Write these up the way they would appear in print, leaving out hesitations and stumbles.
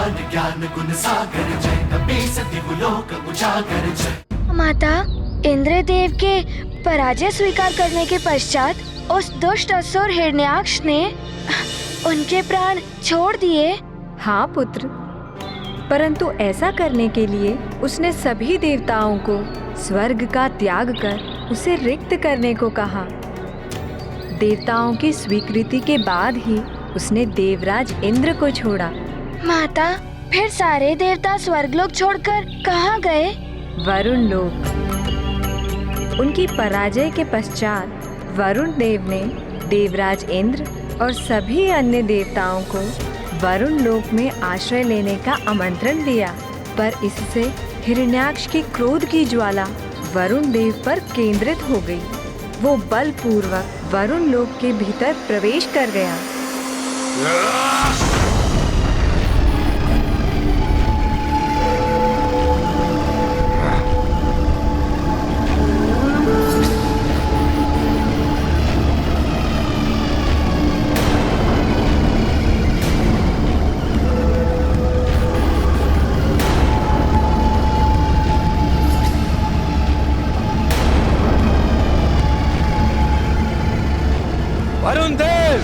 विशाल ज्ञान गुण सागर जय, कपि सतिहु लोक उजागर जय। माता, इंद्रदेव के पराजय स्वीकार करने के पश्चात उस दुष्ट असुर हिरण्याक्ष ने उनके प्राण छोड़ दिए। हाँ पुत्र, परंतु ऐसा करने के लिए उसने सभी देवताओं को स्वर्ग का त्याग कर उसे रिक्त करने को कहा। देवताओं की स्वीकृति के बाद ही उसने देवराज इंद्र को छोड़ा। माता, फिर सारे देवता स्वर्गलोक छोड़कर कहाँ गए? वरुण लोक। उनकी पराजय के पश्चात वरुण देव ने देवराज इंद्र और सभी अन्य देवताओं को वरुण लोक में आश्रय लेने का आमंत्रण दिया, पर इससे हिरण्याक्ष की क्रोध की ज्वाला वरुण देव पर केंद्रित हो गई। वो बलपूर्वक वरुण लोक के भीतर प्रवेश कर गया। वरुण देव,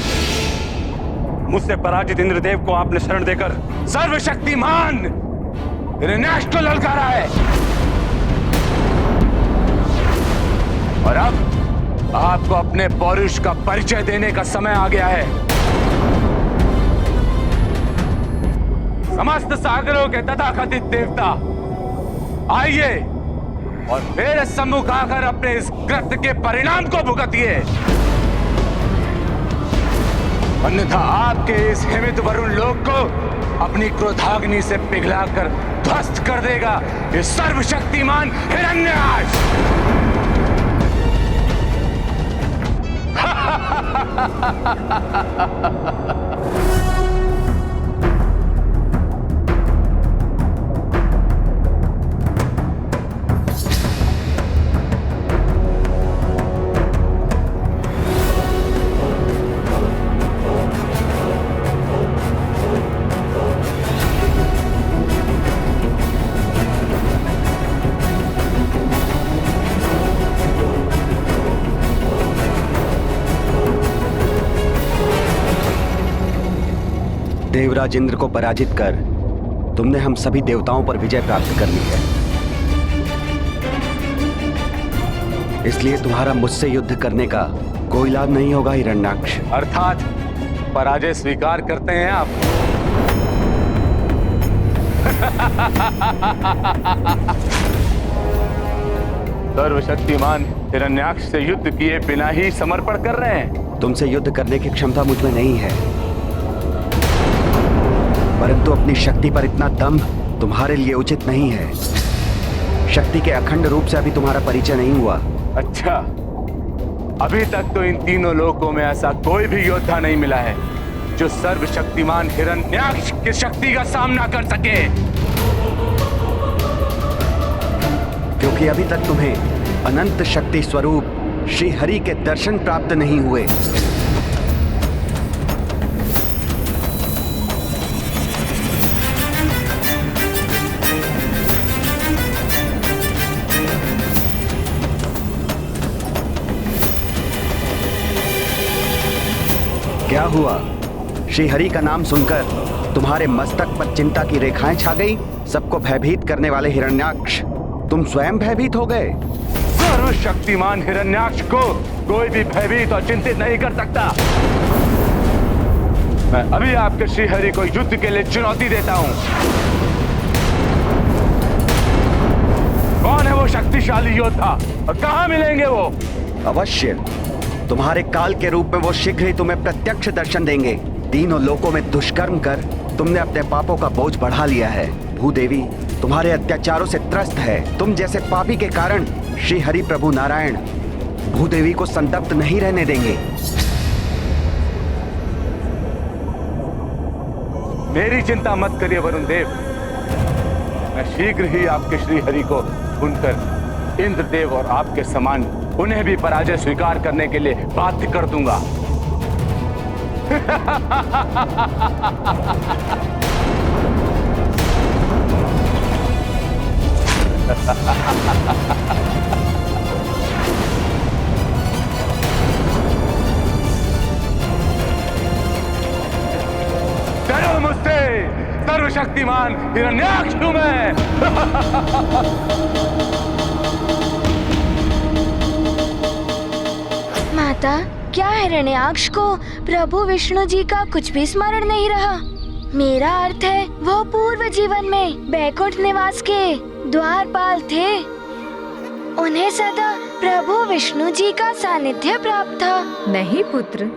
मुझसे पराजित इंद्रदेव को आपने शरण देकर सर्वशक्तिमान हिरण्याक्ष को ललकारा है, और अब आपको अपने पौरुष का परिचय देने का समय आ गया है। समस्त सागरों के तथाकथित देवता, आइए और मेरे सम्मुख आकर अपने इस कृत्य के परिणाम को भुगतिए, अन्यथा आपके इस हिमित वरुण लोक को अपनी क्रोधाग्नि से पिघलाकर ध्वस्त कर देगा ये सर्वशक्तिमान हिरण्याक्ष। देवराज इंद्र को पराजित कर तुमने हम सभी देवताओं पर विजय प्राप्त कर ली है, इसलिए तुम्हारा मुझसे युद्ध करने का कोई लाभ नहीं होगा हिरण्याक्ष। अर्थात पराजय स्वीकार करते हैं आप? सर्वशक्तिमान हिरण्याक्ष से युद्ध किए बिना ही समर्पण कर रहे हैं? तुमसे युद्ध करने की क्षमता मुझ में नहीं है, परंतु अपनी शक्ति पर इतना दंभ तुम्हारे लिए उचित नहीं है। शक्ति के अखंड रूप से अभी तुम्हारा परिचय नहीं हुआ। अच्छा, अभी तक तो इन तीनों लोकों में ऐसा कोई भी योद्धा नहीं मिला है जो सर्वशक्तिमान हिरण्याक्ष की शक्ति का सामना कर सके, क्योंकि अभी तक तुम्हें अनंत शक्ति स्वरूप श्री हरि के दर्शन प्राप्त नहीं हुए। क्या हुआ? श्री हरि का नाम सुनकर तुम्हारे मस्तक पर चिंता की रेखाएं छा गई? सबको भयभीत करने वाले हिरण्याक्ष, तुम स्वयं भयभीत हो गए। सर्वशक्तिमान हिरण्याक्ष को कोई भी भयभीत और चिंतित नहीं कर सकता। मैं अभी आपके श्री हरि को युद्ध के लिए चुनौती देता हूं। कौन है वो शक्तिशाली योद्धा और कहां मिलेंगे वो? अवश्य, तुम्हारे काल के रूप में वो शीघ्र ही तुम्हें प्रत्यक्ष दर्शन देंगे। तीनों लोकों में दुष्कर्म कर तुमने अपने पापों का बोझ बढ़ा लिया है। भूदेवी तुम्हारे अत्याचारों से त्रस्त है। तुम जैसे पापी के कारण श्री हरि प्रभु नारायण भूदेवी को संतप्त नहीं रहने देंगे। मेरी चिंता मत करिए वरुण देव, मैं शीघ्र ही आपके श्री हरि को सुनकर इंद्रदेव और आपके समान उन्हें भी पराजय स्वीकार करने के लिए बाध्य कर दूंगा। डरो मुझसे सर्वशक्तिमान हिरण्याक्ष हूं मैं। माता, क्या हिरण्याक्ष को प्रभु विष्णु जी का कुछ भी स्मरण नहीं रहा? मेरा अर्थ है वो पूर्व जीवन में बैकुंठ निवास के द्वारपाल थे। उन्हें सदा प्रभु विष्णु जी का सानिध्य प्राप्त था। नहीं पुत्र,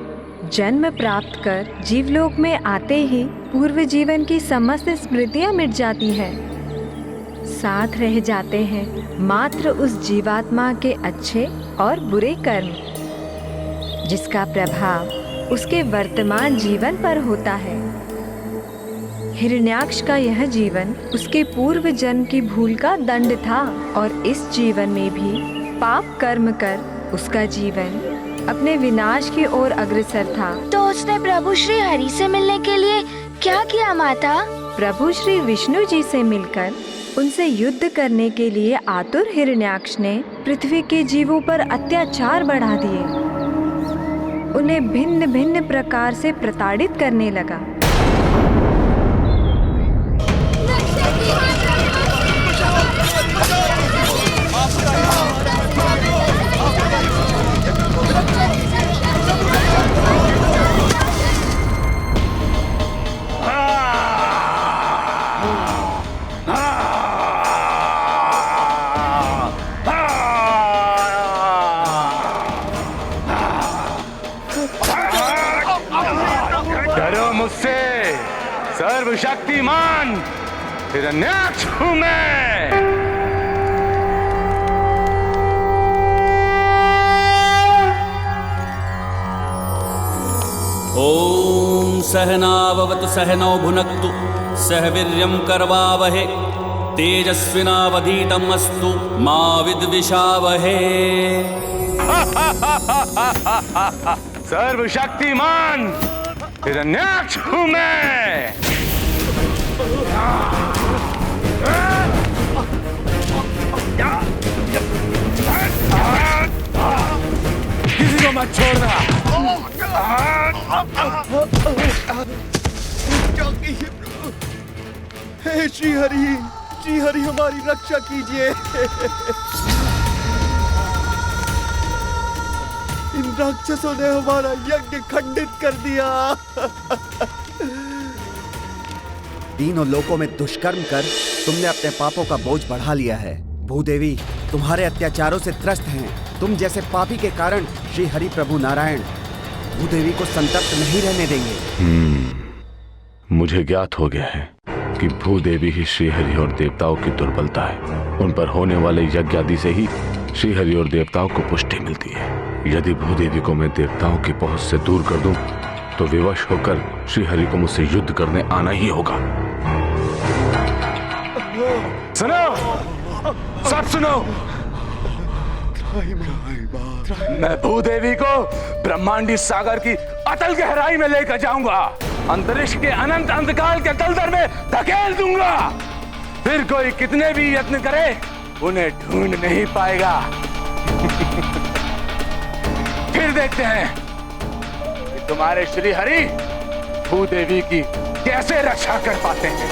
जन्म प्राप्त कर जीवलोक में आते ही पूर्व जीवन की समस्त स्मृतियां मिट जाती हैं। साथ रह जाते हैं मात्र उस जीवात्मा के अच्छे और बुरे कर्म, जिसका प्रभाव उसके वर्तमान जीवन पर होता है। हिरण्याक्ष का यह जीवन उसके पूर्व जन्म की भूल का दंड था और इस जीवन में भी पाप कर्म कर उसका जीवन अपने विनाश की ओर अग्रसर था। तो उसने प्रभु श्री हरि से मिलने के लिए क्या किया माता? प्रभु श्री विष्णु जी से मिलकर उनसे युद्ध करने के लिए आतुर हिरण्याक्ष ने पृथ्वी के जीवों पर अत्याचार बढ़ा दिए। उन्हें भिन्न भिन्न प्रकार से प्रताड़ित करने लगा। डरो मुझसे सर्वशक्तिमान हिरण्याक्ष हूं मैं। ओम सहनाववतु सहनौ भुनक्तु सह वीर्यं करवावहे तेजस्विनावधीतम् अस्तु मा विद्विषावहे। सर्वशक्तिमान हिरण्याक्ष हूं मैं। किसी को मत छोड़ना। हे श्री हरि हमारी रक्षा कीजिए। इन राक्षसों ने हमारा यज्ञ खंडित कर दिया। तीनों लोकों में दुष्कर्म कर तुमने अपने पापों का बोझ बढ़ा लिया है। भूदेवी तुम्हारे अत्याचारों से त्रस्त हैं। तुम जैसे पापी के कारण श्री हरि प्रभु नारायण भूदेवी को संतप्त नहीं रहने देंगे। मुझे ज्ञात हो गया है कि भूदेवी ही श्रीहरि और देवताओं की दुर्बलता है। उन पर होने वाले यज्ञ आदि से ही श्रीहरि और देवताओं को पुष्टि मिलती है। यदि भूदेवी को मैं देवताओं की पहुंच से दूर कर दूं, तो विवश होकर श्रीहरि को मुझसे युद्ध करने आना ही होगा। सुनो, सब सुनो। मैं भूदेवी को ब्रह्मांडी सागर की अतल गहराई में लेकर जाऊंगा। अंतरिक्ष के अनंत अंधकार के दलदल में धकेल दूंगा। फिर कोई कितने भी यत्न करे उन्हें ढूंढ नहीं पाएगा। फिर देखते हैं कि तुम्हारे श्री हरि भूदेवी की कैसे रक्षा कर पाते हैं।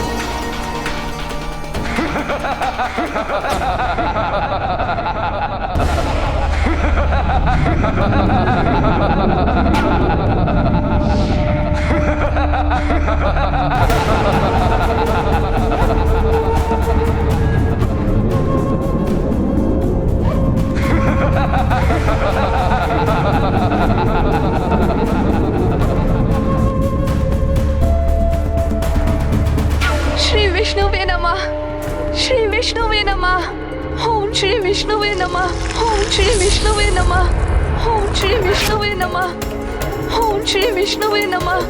श्री विष्णुवे नमः। श्री विष्णुवे नमः। ओम श्री विष्णुवे नमः। ओम श्री विष्णुवे नमः। ओम श्री विष्णुवे नमः। ओम श्री विष्णुवे नमः।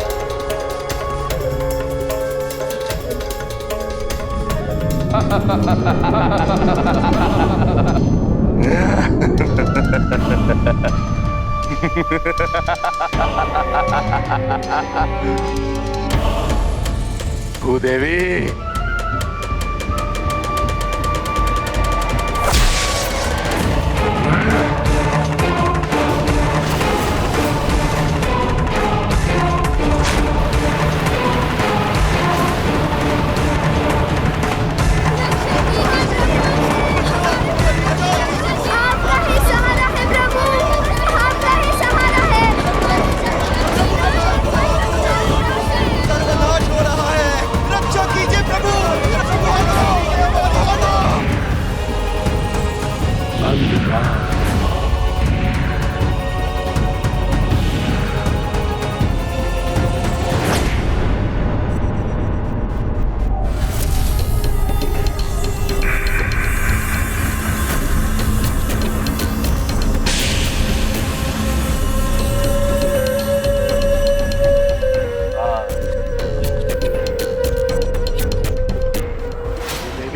भूदेवी,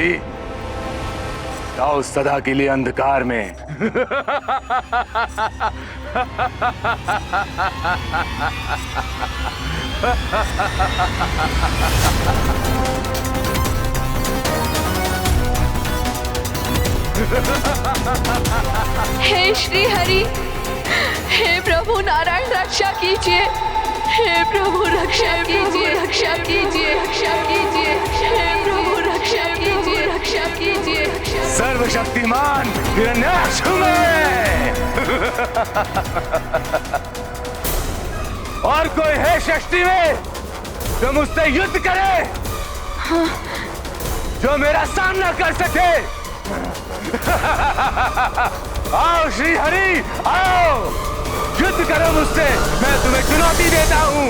हरि, जाओ सदा के लिए अंधकार में। हे श्री हरि, हे प्रभु नारायण रक्षा कीजिए, हे प्रभु रक्षा कीजिए, रक्षा कीजिए, रक्षा कीजिए, हे प्रभु रक्षा कीजिए, रक्षा कीजिए। सर्वशक्तिमान हिरण्याक्ष हूं मैं। और कोई है सृष्टि में जो मुझसे युद्ध करे, जो मेरा सामना कर सके? आओ श्री हरि, आओ युद्ध करो मुझसे, मैं तुम्हें चुनौती देता हूं।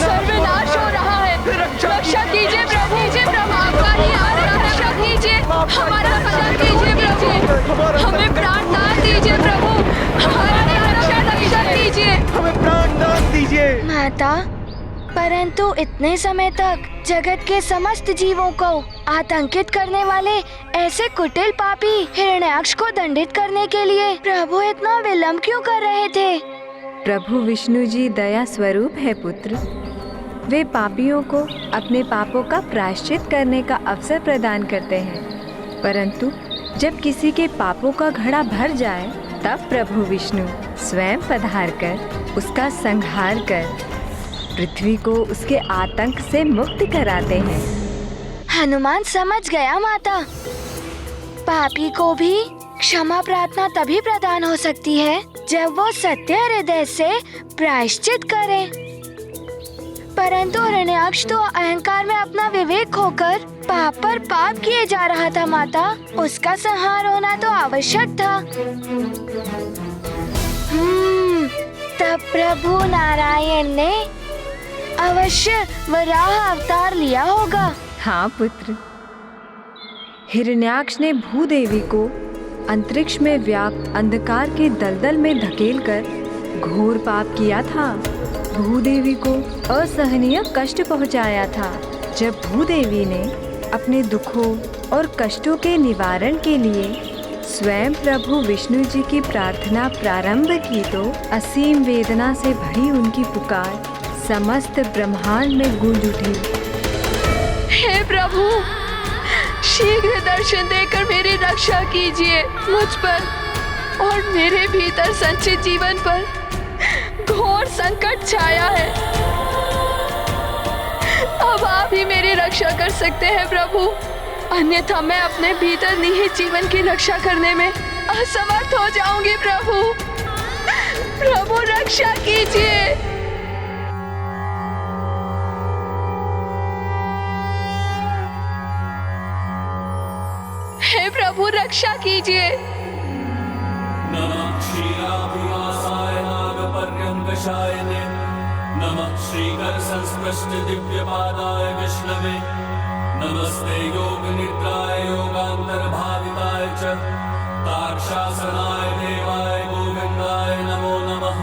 सर्वनाश हो रहा है, रक्षा कीजिए प्रभु, आपका ही आ रहा है, रक्षा कीजिए, हमारा रक्षा कीजिए प्रभु, हमें प्राण दान दीजिए प्रभु, हमारी रक्षा कीजिए, हमें प्राण दान दीजिए। माता, परंतु इतने समय तक जगत के समस्त जीवों को आतंकित करने वाले ऐसे कुटिल पापी हिरण्याक्ष को दंडित करने के लिए प्रभु इतना विलंब क्यों कर रहे थे? प्रभु विष्णु जी दया स्वरूप है पुत्र। वे पापियों को अपने पापों का प्रायश्चित करने का अवसर प्रदान करते हैं, परंतु जब किसी के पापों का घड़ा भर जाए तब प्रभु विष्णु स्वयं पधार कर उसका संहार कर पृथ्वी को उसके आतंक से मुक्त कराते हैं। हनुमान समझ गया माता। पापी को भी क्षमा प्रार्थना तभी प्रदान हो सकती है जब वो सत्य हृदय से प्रायश्चित करे। परंतु हिरण्याक्ष तो अहंकार में अपना विवेक खोकर पाप पर पाप किए जा रहा था माता। उसका संहार होना तो आवश्यक था। तब प्रभु नारायण ने अवश्य वराह अवतार लिया होगा। हाँ पुत्र, हिरण्याक्ष ने भूदेवी को अंतरिक्ष में व्याप्त अंधकार के दलदल में धकेलकर घोर पाप किया था। भूदेवी को असहनीय कष्ट पहुंचाया था। जब भूदेवी ने अपने दुखों और कष्टों के निवारण के लिए स्वयं प्रभु विष्णु जी की प्रार्थना प्रारंभ की तो असीम वेदना से भरी उनकी पुकार समस्त ब्रह्मांड में गूंज उठी। हे प्रभु, शीघ्र दर्शन देकर मेरी रक्षा कीजिए। मुझ पर और मेरे भीतर संचित जीवन पर घोर संकट छाया है। अब आप ही मेरी रक्षा कर सकते हैं प्रभु, अन्यथा मैं अपने भीतर निहित जीवन की रक्षा करने में असमर्थ हो जाऊंगी। प्रभु रक्षा कीजिए। हे प्रभु रक्षा कीजिए। नमः क्षीराभिवासाय नागपर्यङ्कशायने, नमः श्रीकर संस्पृष्ट दिव्यपादाय विष्णवे, नमस्ते योगनिद्राय योगान्तर्भाविताय च तार्क्षासनाय देवाय गोविन्दाय नमो नमः।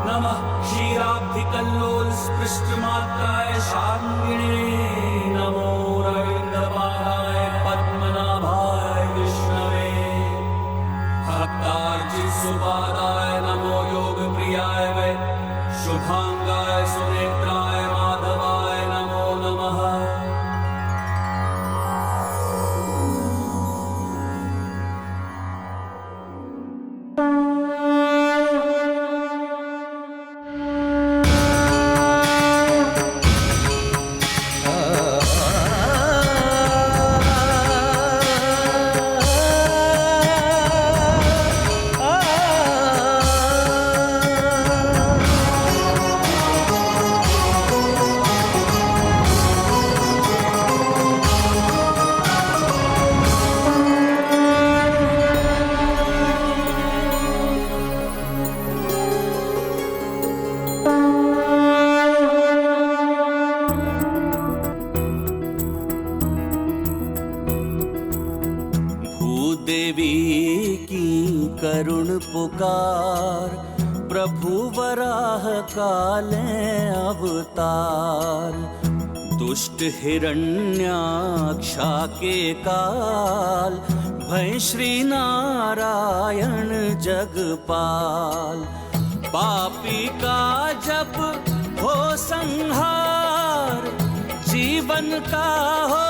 नमः क्षीराब्धिकल्लोल स्पृष्टमात्राय शार्ङ्गिणे, नमो रवीन्द्रपादाय पद्मनाभाय विष्णवे, भक्तार्चित सुपादाय नमो योग प्रियाय वै, शुभांगाय सुनेत्राय माधवाय नमो नमः। भूदेवी की करुण पुकार, प्रभु वराह काले अवतार। दुष्ट हिरण्याक्षा के काल, भय श्री नारायण जगपाल। पापी का जब हो संहार, जीवन का हो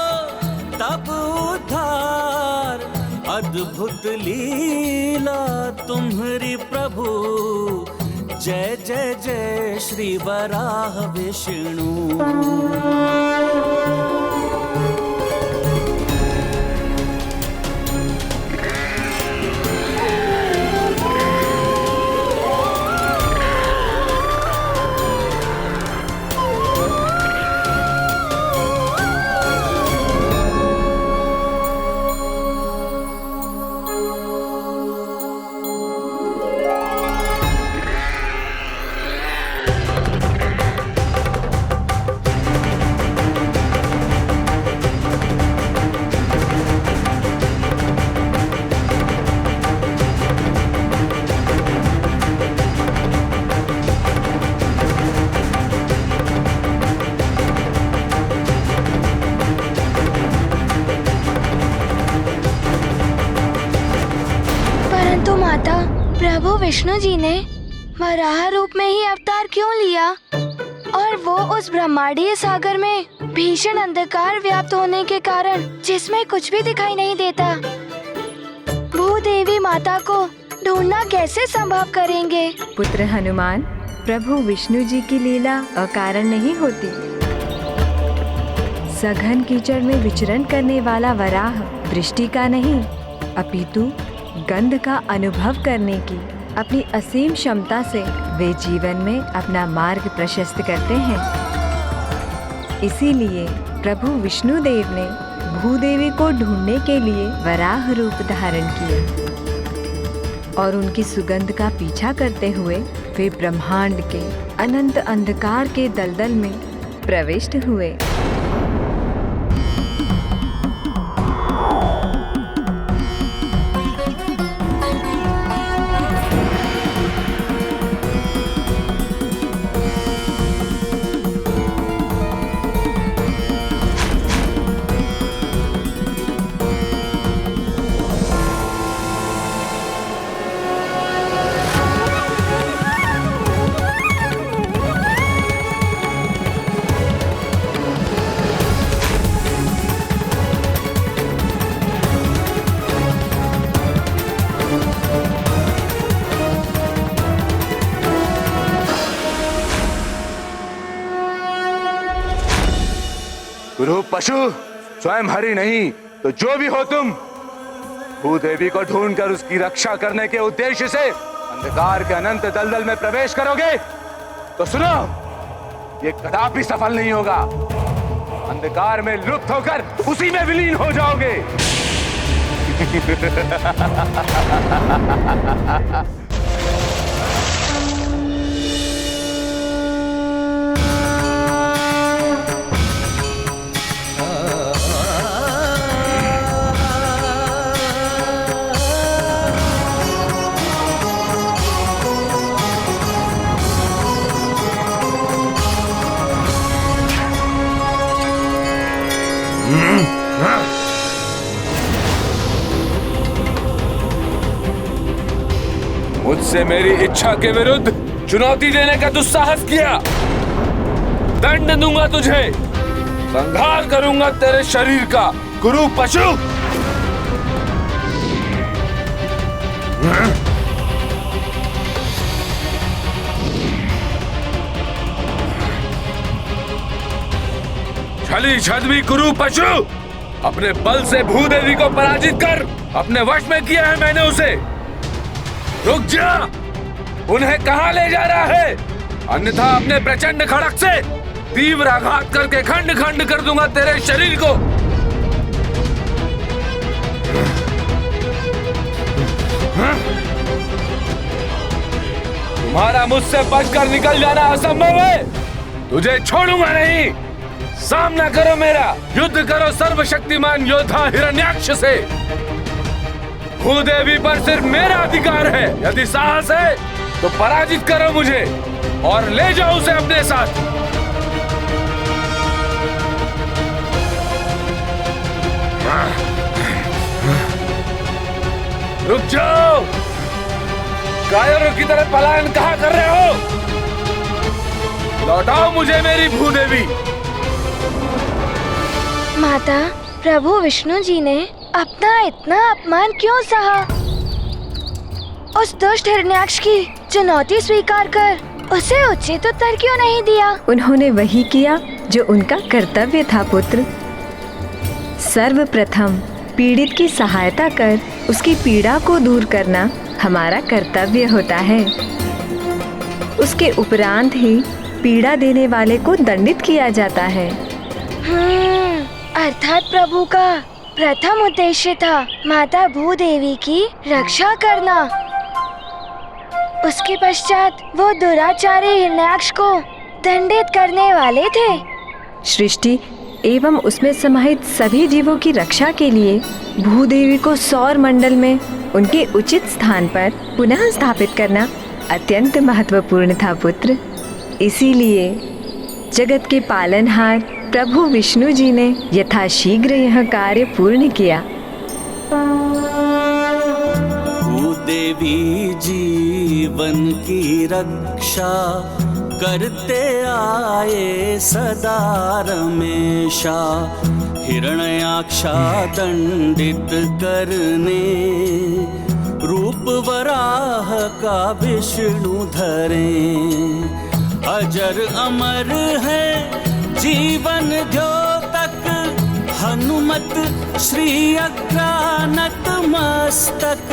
तब उद्धार। अद्भुत लीला तुम्हारी प्रभु, जय जय जय श्री वराह विष्णु। प्रभु विष्णु जी ने वराह रूप में ही अवतार क्यों लिया, और वो उस ब्रह्मांडीय सागर में भीषण अंधकार व्याप्त होने के कारण जिसमें कुछ भी दिखाई नहीं देता, भूदेवी माता को ढूंढना कैसे संभव करेंगे? पुत्र हनुमान, प्रभु विष्णु जी की लीला अकारण नहीं होती। सघन कीचड़ में विचरण करने वाला वराह दृष्टि का नहीं, अपितु गंध का अनुभव करने की अपनी असीम क्षमता से वे जीवन में अपना मार्ग प्रशस्त करते हैं। इसीलिए प्रभु विष्णु देव ने भूदेवी को ढूंढने के लिए वराह रूप धारण किया और उनकी सुगंध का पीछा करते हुए वे ब्रह्मांड के अनंत अंधकार के दलदल में प्रविष्ट हुए। गुरु पशु स्वयं हरि नहीं तो जो भी हो तुम, भूदेवी को ढूंढकर उसकी रक्षा करने के उद्देश्य से अंधकार के अनंत दलदल में प्रवेश करोगे तो सुनो, ये कदापि सफल नहीं होगा। अंधकार में लुप्त होकर उसी में विलीन हो जाओगे। मुझसे मेरी इच्छा के विरुद्ध चुनौती देने का दुस्साहस किया, दंड दूंगा तुझे, संहार करूंगा तेरे शरीर का गुरु पशु। छली छद्मी गुरु पशु, अपने बल से भूदेवी को पराजित कर अपने वश में किया है मैंने उसे। रुक जा, उन्हें कहां ले जा रहा है? अन्यथा अपने प्रचंड खड़क से तीव्र आघात करके खंड खंड कर दूंगा तेरे शरीर को। तुम्हारा मुझसे बचकर निकल जाना असंभव है, तुझे छोड़ूंगा नहीं। सामना करो मेरा, युद्ध करो सर्वशक्तिमान योद्धा हिरण्याक्ष से। भूदेवी पर सिर्फ मेरा अधिकार है। यदि साहस है तो पराजित करो मुझे और ले जाओ उसे अपने साथ। रुक जाओ, कायरों की तरह पलायन कहाँ कर रहे हो? लौटाओ मुझे मेरी भूदेवी। माता, प्रभु विष्णु जी ने अपना इतना अपमान क्यों सहा? उस दुष्ट हिरण्याक्ष की चुनौती स्वीकार कर उसे उचित उत्तर क्यों नहीं दिया? उन्होंने वही किया जो उनका कर्तव्य था पुत्र। सर्वप्रथम पीड़ित की सहायता कर उसकी पीड़ा को दूर करना हमारा कर्तव्य होता है। उसके उपरांत ही पीड़ा देने वाले को दंडित किया जाता है। अर्थात प्रभु का प्रथम उद्देश्य था माता भूदेवी की रक्षा करना। उसके पश्चात वो दुराचारी हिरण्याक्ष को दंडित करने वाले थे। सृष्टि एवं उसमें समाहित सभी जीवों की रक्षा के लिए भूदेवी को सौर मंडल में उनके उचित स्थान पर पुनः स्थापित करना अत्यंत महत्वपूर्ण था पुत्र। इसीलिए जगत के पालनहार प्रभु विष्णु जी ने यथाशीघ्र यह कार्य पूर्ण किया। भूदेवी जीवन की रक्षा करते आए सदा रमेशा। हिरण्याक्षा दंडित करने रूप वराह का विष्णु धरे। अजर अमर है जीवन द्योतक हनुमत श्री अग्रानत मस्तक।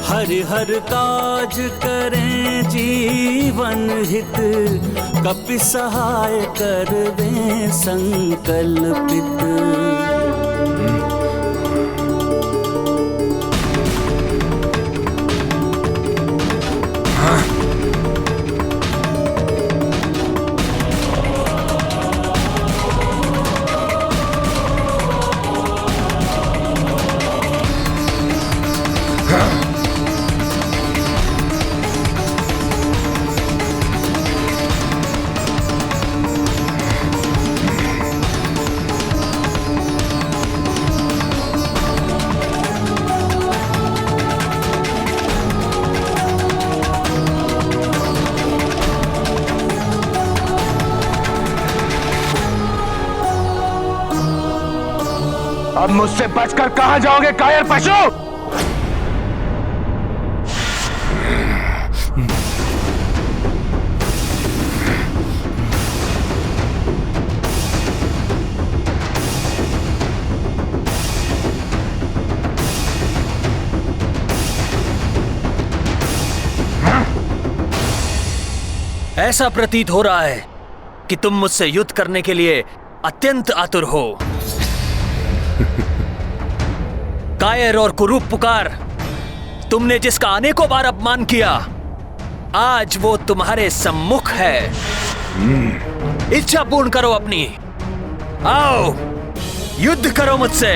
हरिहर काज करें जीवन हित कपि सहाय करवें संकल्पित। अब मुझसे बचकर कहां जाओगे कायर पशु? ऐसा प्रतीत हो रहा है कि तुम मुझसे युद्ध करने के लिए अत्यंत आतुर हो। कायर और कुरूप पुकार, तुमने जिसका अनेकों बार अपमान किया, आज वो तुम्हारे सम्मुख है। इच्छा पूर्ण करो अपनी। आओ, युद्ध करो मुझसे।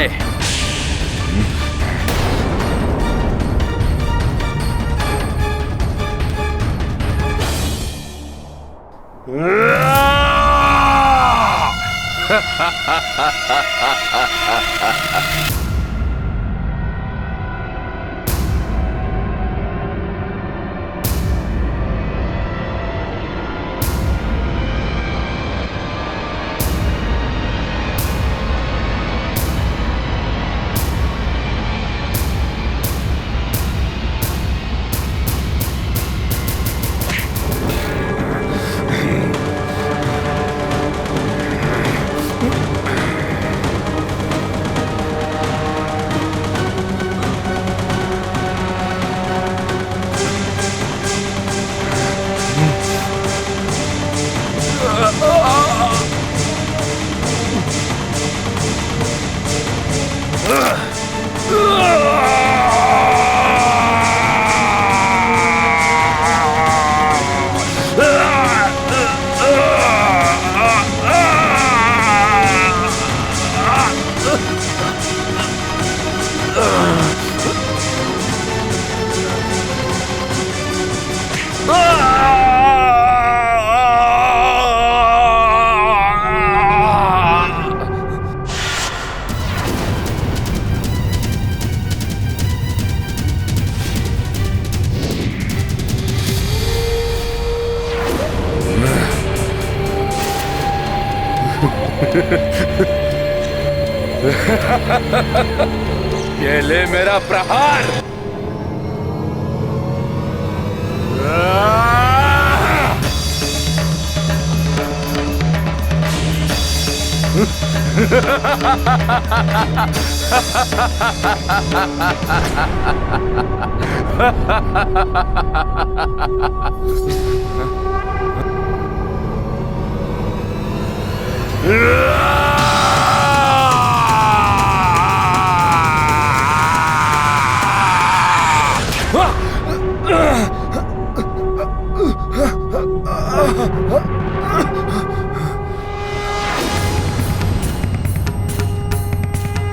ये ले मेरा प्रहार।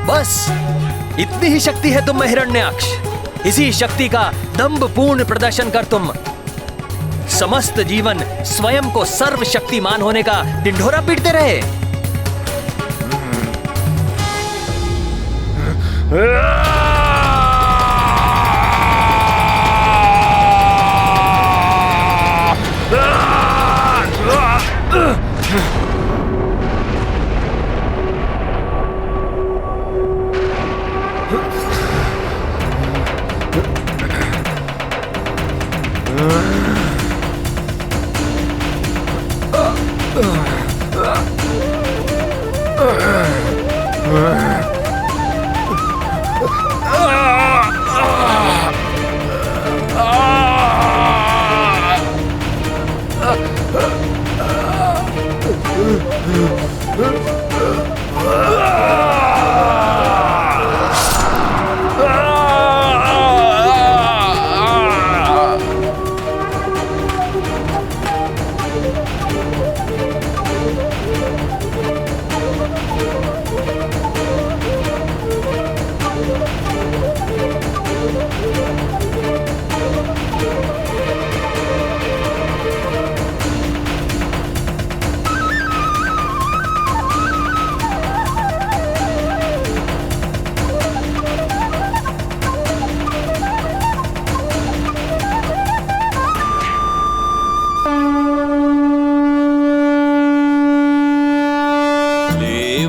बस इतनी ही शक्ति है तुम में हिरण्याक्ष। इसी शक्ति का दंभपूर्ण प्रदर्शन कर तुम समस्त जीवन स्वयं को सर्वशक्तिमान होने का ढिंढोरा पीटते रहे।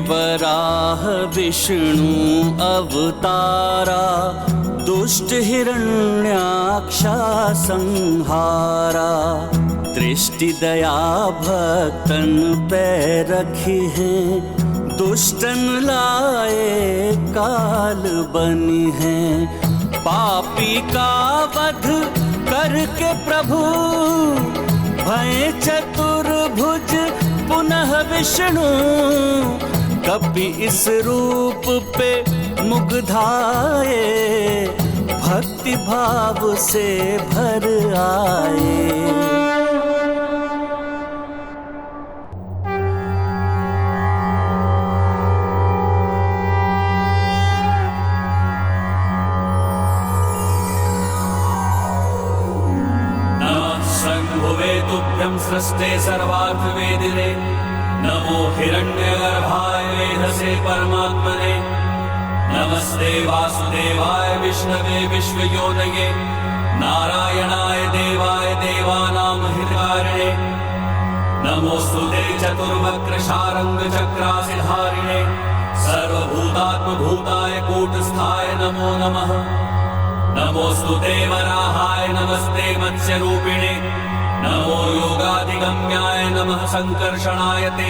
वराह विष्णु अवतारा दुष्ट हिरण्याक्षा संहारा। दृष्टि दया भक्तन पे रखी है, दुष्टन लाए काल बनी है। पापी का वध करके प्रभु भय चतुर्भुज पुनः विष्णु। कभी इस रूप पे मुग्धाए, भक्ति भाव से भर आए। नमः शंभुवे तुभ्यं सृष्टे सर्वार्थ वेदिने। नमो हिरण्यगर्भाय वेधसे परमात्मने। नमस्ते वासुदेवाय विष्णवे विश्वयोनये। नारायणाय देवाय देवानां हितकारिणे। नमोस्तुते चतुर्वक्र शारंग चक्रासिधारिणे। सर्वभूतात्मभूताय कूटस्थाय नमो नमः। नमोस्तुते वराहाय नमस्ते मत्स्यरूपिणे। नमो योगाधिगम्याय नमः संकर्षणाय ते।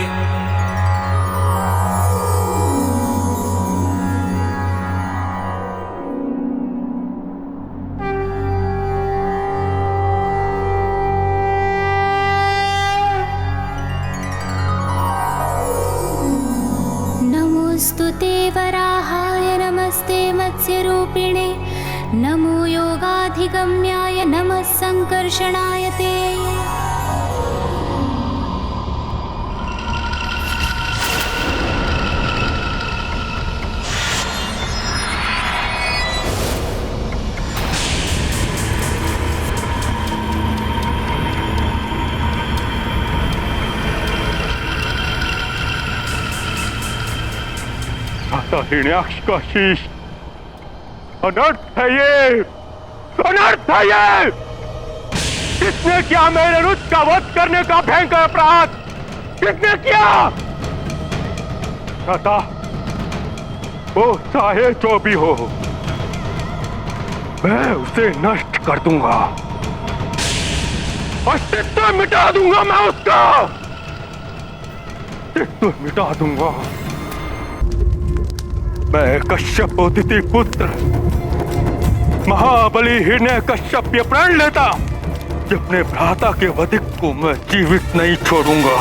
नमोस्तुते वराहाय नमस्ते मत्स्यरूपिणे। नमो योगाधिगम्याय नमः संकर्षणाय ते। हिरण्याक्ष का शीश अनर्थ है, ये अनर्थ है। ये किसने किया मेरे रुच का वध करने का भयंकर अपराध? किसने किया? विधाता, वो चाहे जो भी हो, मैं उसे नष्ट कर दूंगा, अस्तित्व मिटा दूंगा, मैं उसका अस्तित्व मिटा दूंगा। मैं कश्यप अदिति पुत्र महाबली हिरण्यकश्यप ये प्रण लेता कि अपने भ्राता के वधिक को मैं जीवित नहीं छोड़ूंगा।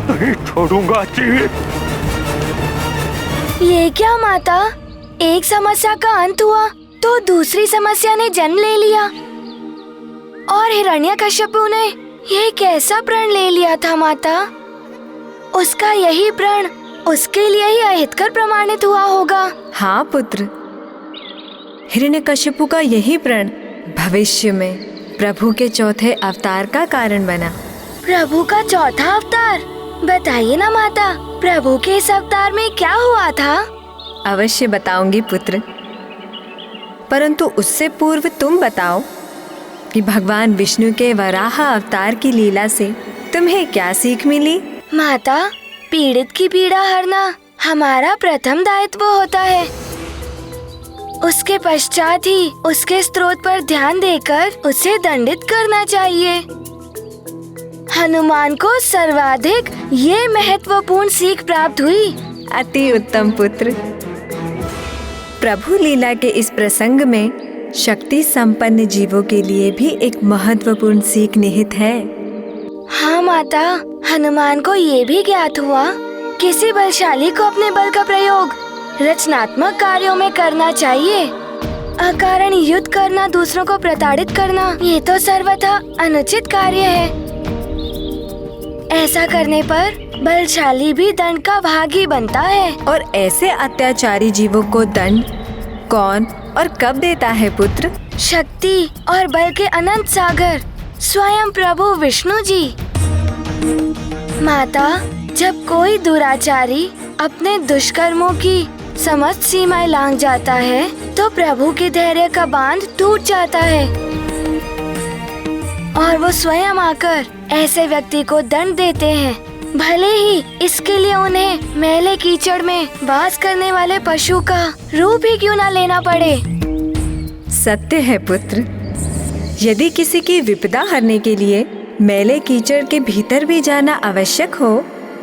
नहीं छोड़ूंगा जीवित। ये क्या माता, एक समस्या का अंत हुआ तो दूसरी समस्या ने जन्म ले लिया, और हिरण्यकश्यपु ने ये कैसा प्रण ले लिया था माता? उसका यही प्रण उसके लिए ही अहितकर प्रमाणित हुआ होगा। हाँ पुत्र, हिरण्यकश्यपु का यही प्रण भविष्य में प्रभु के चौथे अवतार का कारण बना। प्रभु का चौथा अवतार? बताइए ना माता, प्रभु के इस अवतार में क्या हुआ था? अवश्य बताऊंगी पुत्र, परंतु उससे पूर्व तुम बताओ कि भगवान विष्णु के वराह अवतार की लीला से तुम्हें क्या सीख मिली? माता, पीड़ित की पीड़ा हरना हमारा प्रथम दायित्व होता है। उसके पश्चात ही उसके स्रोत पर ध्यान देकर उसे दंडित करना चाहिए। हनुमान को सर्वाधिक ये महत्वपूर्ण सीख प्राप्त हुई। अति उत्तम पुत्र। प्रभु लीला के इस प्रसंग में शक्ति संपन्न जीवों के लिए भी एक महत्वपूर्ण सीख निहित है। हाँ माता, हनुमान को ये भी ज्ञात हुआ, किसी बलशाली को अपने बल का प्रयोग रचनात्मक कार्यों में करना चाहिए। अकारण युद्ध करना, दूसरों को प्रताड़ित करना, ये तो सर्वथा अनुचित कार्य है। ऐसा करने पर बलशाली भी दंड का भागी बनता है। और ऐसे अत्याचारी जीवों को दंड कौन और कब देता है पुत्र? शक्ति और बल के अनंत सागर स्वयं प्रभु विष्णु जी। माता, जब कोई दुराचारी अपने दुष्कर्मों की समस्त सीमाएं लांघ जाता है तो प्रभु के धैर्य का बांध टूट जाता है और वो स्वयं आकर ऐसे व्यक्ति को दंड देते हैं, भले ही इसके लिए उन्हें मैले कीचड़ में वास करने वाले पशु का रूप ही क्यों ना लेना पड़े। सत्य है पुत्र, यदि किसी की विपदा हरने के लिए मैले कीचड़ के भीतर भी जाना आवश्यक हो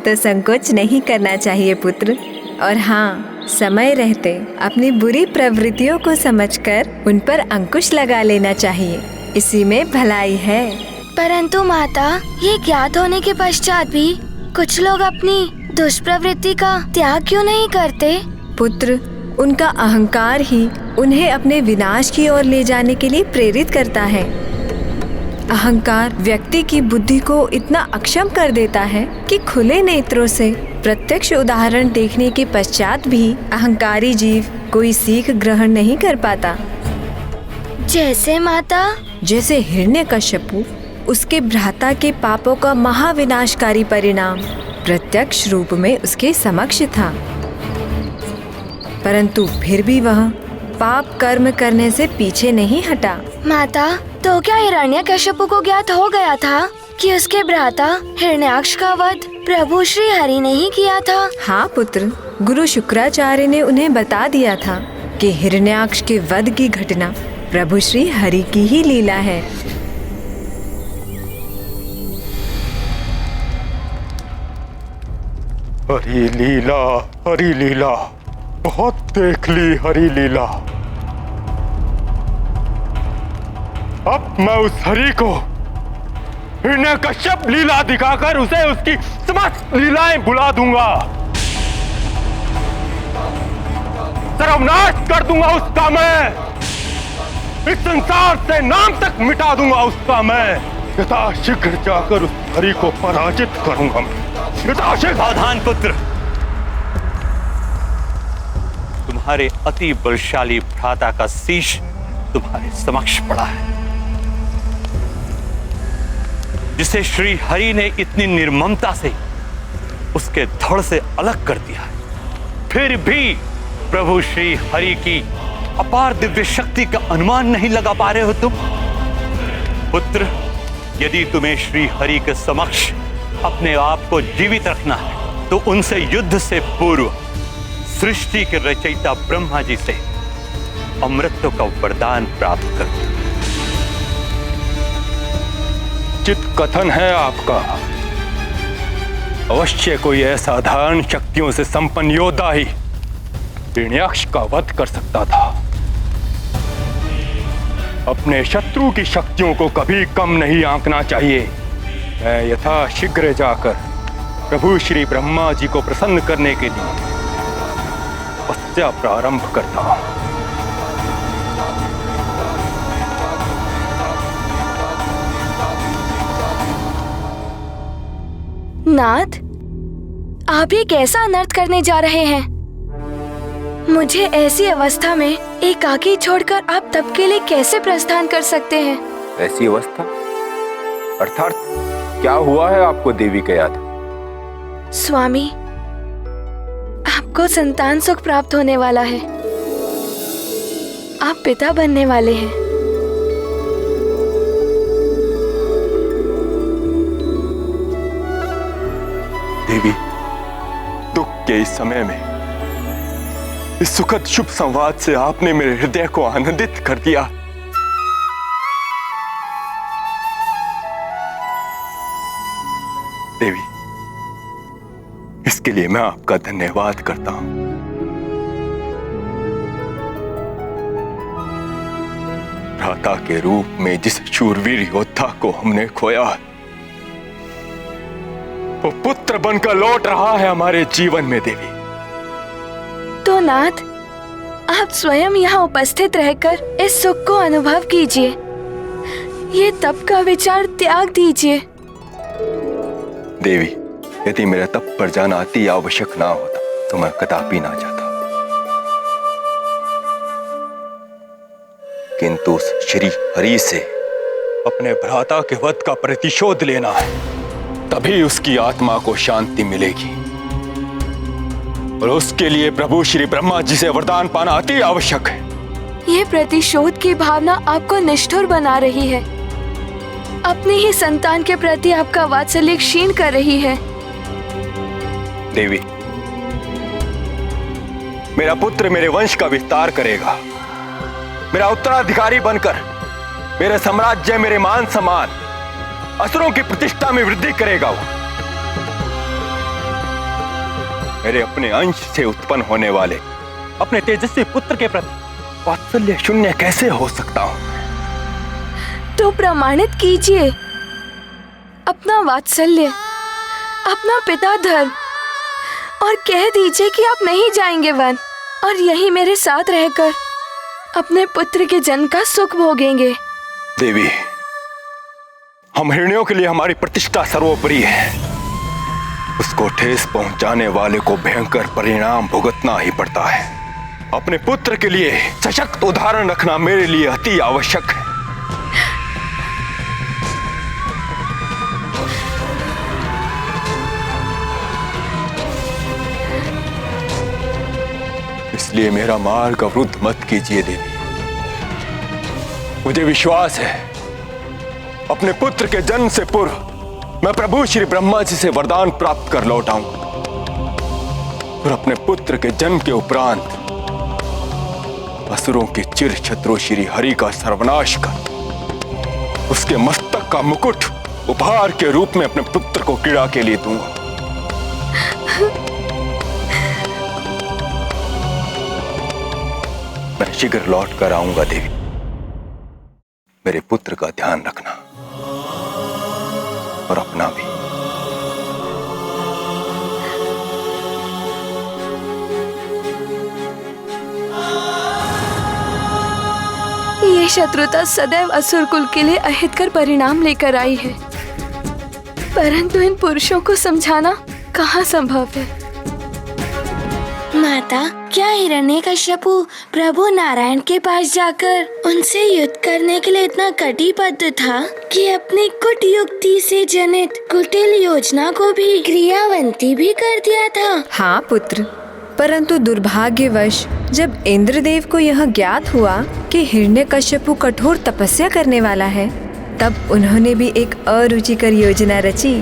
तो संकोच नहीं करना चाहिए पुत्र। और हाँ, समय रहते अपनी बुरी प्रवृत्तियों को समझकर उन पर अंकुश लगा लेना चाहिए, इसी में भलाई है। परंतु माता, ये ज्ञात होने के पश्चात भी कुछ लोग अपनी दुष्प्रवृत्ति का त्याग क्यों नहीं करते? पुत्र, उनका अहंकार ही उन्हें अपने विनाश की ओर ले जाने के लिए प्रेरित करता है। अहंकार व्यक्ति की बुद्धि को इतना अक्षम कर देता है कि खुले नेत्रों से प्रत्यक्ष उदाहरण देखने के पश्चात भी अहंकारी जीव कोई सीख ग्रहण नहीं कर पाता। जैसे माता? जैसे हिरण्यकश्यपु, उसके भ्राता के पापों का महाविनाशकारी परिणाम प्रत्यक्ष रूप में उसके समक्ष था, परंतु फिर भी वह पाप कर्म करने से पीछे नहीं हटा। माता, तो क्या हिरण्यकश्यपु को ज्ञात हो गया था कि उसके भ्राता हिरण्याक्ष का वध प्रभु श्री हरि ने ही किया था? हाँ पुत्र, गुरु शुक्राचार्य ने उन्हें बता दिया था कि हिरण्याक्ष के वध की घटना प्रभु श्री हरि की ही लीला है। हरि लीला, हरि लीला, बहुत देख ली हरि लीला। अब मैं उस हरि को हिरण्यकश्यप लीला दिखाकर उसे उसकी समस्त लीलाएं भुला दूंगा, सर्वनाश कर दूंगा उसका। मैं इस संसार से नाम तक मिटा दूंगा उसका। मैं यथाशीघ्र जाकर उस हरि को पराजित करूंगा। यथाशीघ्र। सावधान पुत्र, तुम्हारे अति बलशाली भ्राता का शीश तुम्हारे समक्ष पड़ा है, जिसे श्री हरि ने इतनी निर्ममता से उसके धड़ से अलग कर दिया है। फिर भी प्रभु श्री हरि की अपार दिव्य शक्ति का अनुमान नहीं लगा पा रहे हो तुम? पुत्र, यदि तुम्हें श्री हरि के समक्ष अपने आप को जीवित रखना है तो उनसे युद्ध से पूर्व सृष्टि के रचयिता ब्रह्मा जी से अमृत का वरदान प्राप्त करो। चित कथन है आपका। अवश्य कोई असाधारण शक्तियों से संपन्न योद्धा ही हिरण्याक्ष का वध कर सकता था। अपने शत्रु की शक्तियों को कभी कम नहीं आंकना चाहिए। मैं यथाशीघ्र जाकर प्रभु श्री ब्रह्मा जी को प्रसन्न करने के लिए तपस्या प्रारंभ करता हूं। नाथ, आप ये कैसा अनर्थ करने जा रहे हैं? मुझे ऐसी अवस्था में एकाकी छोड़कर आप तब के लिए कैसे प्रस्थान कर सकते हैं? ऐसी अवस्था अर्थात क्या हुआ है आपको देवी के याद? स्वामी, आपको संतान सुख प्राप्त होने वाला है। आप पिता बनने वाले हैं। देवी, दुख के इस समय में इस सुखद शुभ संवाद से आपने मेरे हृदय को आनंदित कर दिया। देवी, इसके लिए मैं आपका धन्यवाद करता हूं। भ्राता के रूप में जिस शूरवीर योद्धा को हमने खोया, वो पुत्र बनकर लौट रहा है हमारे जीवन में। देवी, तो नाथ, आप स्वयं यहाँ उपस्थित रहकर इस सुख को अनुभव कीजिए। ये तप का विचार त्याग दीजिए। देवी, यदि मेरा तप पर जाना अति आवश्यक ना होता तो मैं कदापि ना जाता, किंतु उस श्री हरि से अपने भ्राता के वध का प्रतिशोध लेना है, तभी उसकी आत्मा को शांति मिलेगी। और उसके लिए प्रभु श्री ब्रह्मा जी से वरदान पाना अति आवश्यक है। ये प्रतिशोध की भावना आपको निष्ठुर बना रही है, अपनी ही संतान के प्रति आपका वात्सल्य क्षीण कर रही है। देवी, मेरा पुत्र मेरे वंश का विस्तार करेगा, मेरा उत्तराधिकारी बनकर मेरे साम्राज्य, मेरे मान सम्मान, असुरों की प्रतिष्ठा में वृद्धि करेगा। वो मेरे अपने अंश से उत्पन्न होने वाले अपने तेजस्वी पुत्र के प्रति वात्सल्य शून्य कैसे हो सकता हूं? तो प्रमाणित कीजिए अपना वात्सल्य, अपना पिता धर्म, और कह दीजिए कि आप नहीं जाएंगे वन और यहीं मेरे साथ रहकर अपने पुत्र के जन्म का सुख भोगेंगे। देवी, हम हिरण्यों के लिए हमारी प्रतिष्ठा सर्वोपरि है। उसको ठेस पहुंचाने वाले को भयंकर परिणाम भुगतना ही पड़ता है। अपने पुत्र के लिए सशक्त उदाहरण रखना मेरे लिए अति आवश्यक है। इसलिए मेरा मार्ग अवरुद्ध मत कीजिए देवी। मुझे विश्वास है अपने पुत्र के जन्म से पूर्व मैं प्रभु श्री ब्रह्मा जी से वरदान प्राप्त कर लौटाऊं और अपने पुत्र के जन्म के उपरांत असुरों के चिर शत्रु श्री हरि का सर्वनाश कर उसके मस्तक का मुकुट उपहार के रूप में अपने पुत्र को क्रीड़ा के लिए दूंगा। मैं शीघ्र लौट कर आऊंगा देवी। मेरे पुत्र का ध्यान रखना और अपना भी। ये शत्रुता सदैव असुर कुल के लिए अहितकर परिणाम लेकर आई है, परंतु इन पुरुषों को समझाना कहाँ संभव है। माता, क्या हिरण्यकश्यपु प्रभु नारायण के पास जाकर उनसे युद्ध करने के लिए इतना कटिबद्ध था कि अपनी कुट युक्ति से जनित कुटिल योजना को भी क्रियावंती भी कर दिया था? हाँ पुत्र, परंतु दुर्भाग्यवश जब इंद्रदेव को यह ज्ञात हुआ कि हिरण्यकश्यपु कठोर तपस्या करने वाला है, तब उन्होंने भी एक अरुचिकर योजना रची।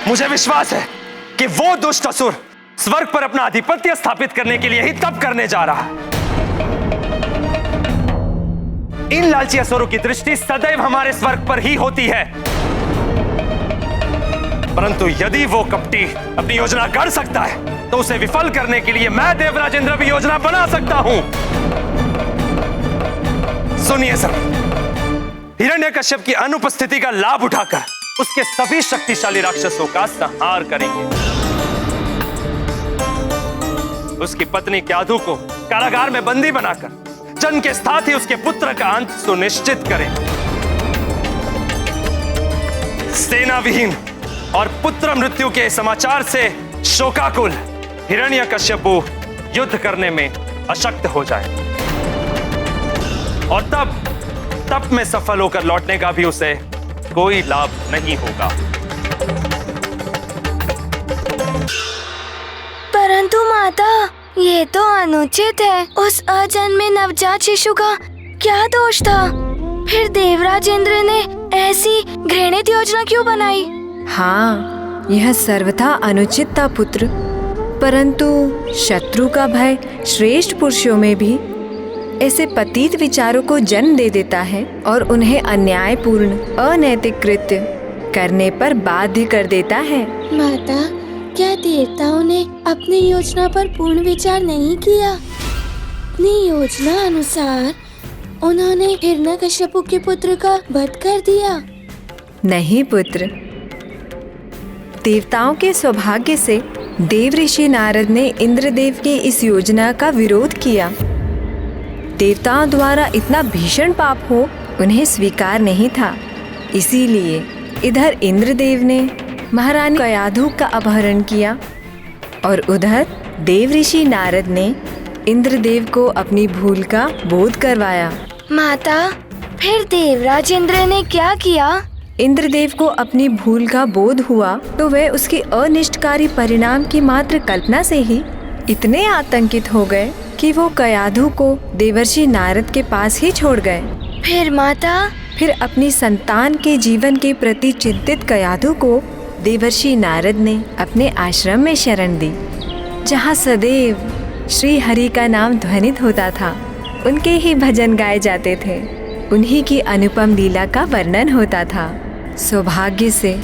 मुझे विश्वास है कि वो दुष्ट असुर स्वर्ग पर अपना आधिपत्य स्थापित करने के लिए ही तप करने जा रहा है। इन लालची असुरों की दृष्टि सदैव हमारे स्वर्ग पर ही होती है, परंतु यदि वो कपटी अपनी योजना कर सकता है तो उसे विफल करने के लिए मैं देवराज इंद्र भी योजना बना सकता हूं। सुनिए सब, हिरण्यकश्यप की अनुपस्थिति का लाभ उठाकर उसके सभी शक्तिशाली राक्षसों का संहार करेंगे। उसकी पत्नी क्याधु को कारागार में बंदी बनाकर जन्म के साथ ही उसके पुत्र का अंत सुनिश्चित करें। सेना विहीन और पुत्र मृत्यु के समाचार से शोकाकुल हिरण्यकश्यपु युद्ध करने में अशक्त हो जाए और तप में सफल होकर लौटने का भी उसे कोई लाभ नहीं होगा। परंतु माता, ये तो अनुचित है। उस अजन्मे नवजात शिशु का क्या दोष था? फिर देवराज इंद्र ने ऐसी घृणित योजना क्यों बनाई? हाँ, यह सर्वथा अनुचित था पुत्र, परंतु शत्रु का भय श्रेष्ठ पुरुषों में भी ऐसे पतित विचारों को जन्म दे देता है और उन्हें अन्यायपूर्ण अनैतिक कृत्य करने पर बाध्य कर देता है। माता, क्या देवताओं ने अपनी योजना पर पूर्ण विचार नहीं किया? अपनी योजना अनुसार उन्होंने हिरण्यकश्यपु के पुत्र का वध कर दिया। नहीं पुत्र, देवताओं के सौभाग्य से देवऋषि नारद ने इंद्रदेव की इस योजना का विरोध किया। देवताओं द्वारा इतना भीषण पाप हो उन्हें स्वीकार नहीं था, इसीलिए इधर इंद्रदेव ने महारानी क्याधु का अपहरण किया और उधर देवऋषि नारद ने इंद्रदेव को अपनी भूल का बोध करवाया। माता, फिर देवराज इंद्र ने क्या किया? इंद्रदेव को अपनी भूल का बोध हुआ तो वे उसके अनिष्टकारी परिणाम की मात्र कल्पना से ही इतने आतंकित हो गए कि वो क्याधु को देवर्षि नारद के पास ही छोड़ गए। फिर माता? फिर अपनी संतान के जीवन के प्रति चिंतित क्याधु को देवर्षि नारद ने अपने आश्रम में शरण दी, जहाँ सदैव श्री हरि का नाम ध्वनित होता था। उनके ही भजन गाए जाते थे, उन्हीं की अनुपम लीला का वर्णन होता था। सौभाग्य से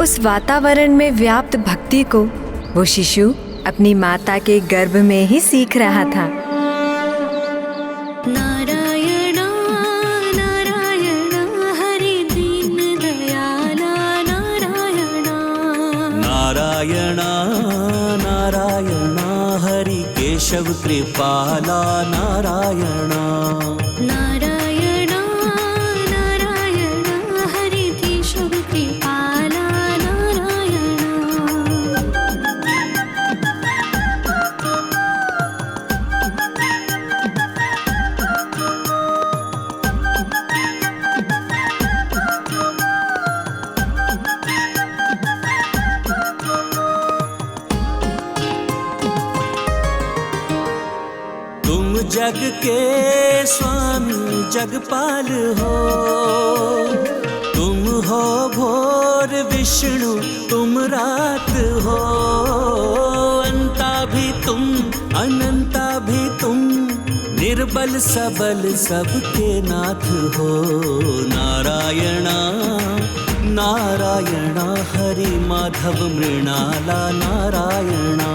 उस वातावरण में व्याप्त भक्ति को वो शिशु अपनी माता के गर्भ में ही सीख रहा था। नारायण नारायण हरि दीन दयाला नारायण नारायण नारायण हरि केशव कृपाला नारायण नारायण नारायण हरि केशव कृपाला जग के स्वामी जगपाल हो, तुम हो भोर विष्णु तुम रात हो, अंता भी तुम अनंता भी तुम, निर्बल सबल सबके नाथ हो। नारायणा नारायणा हरि माधव मृणाला नारायणा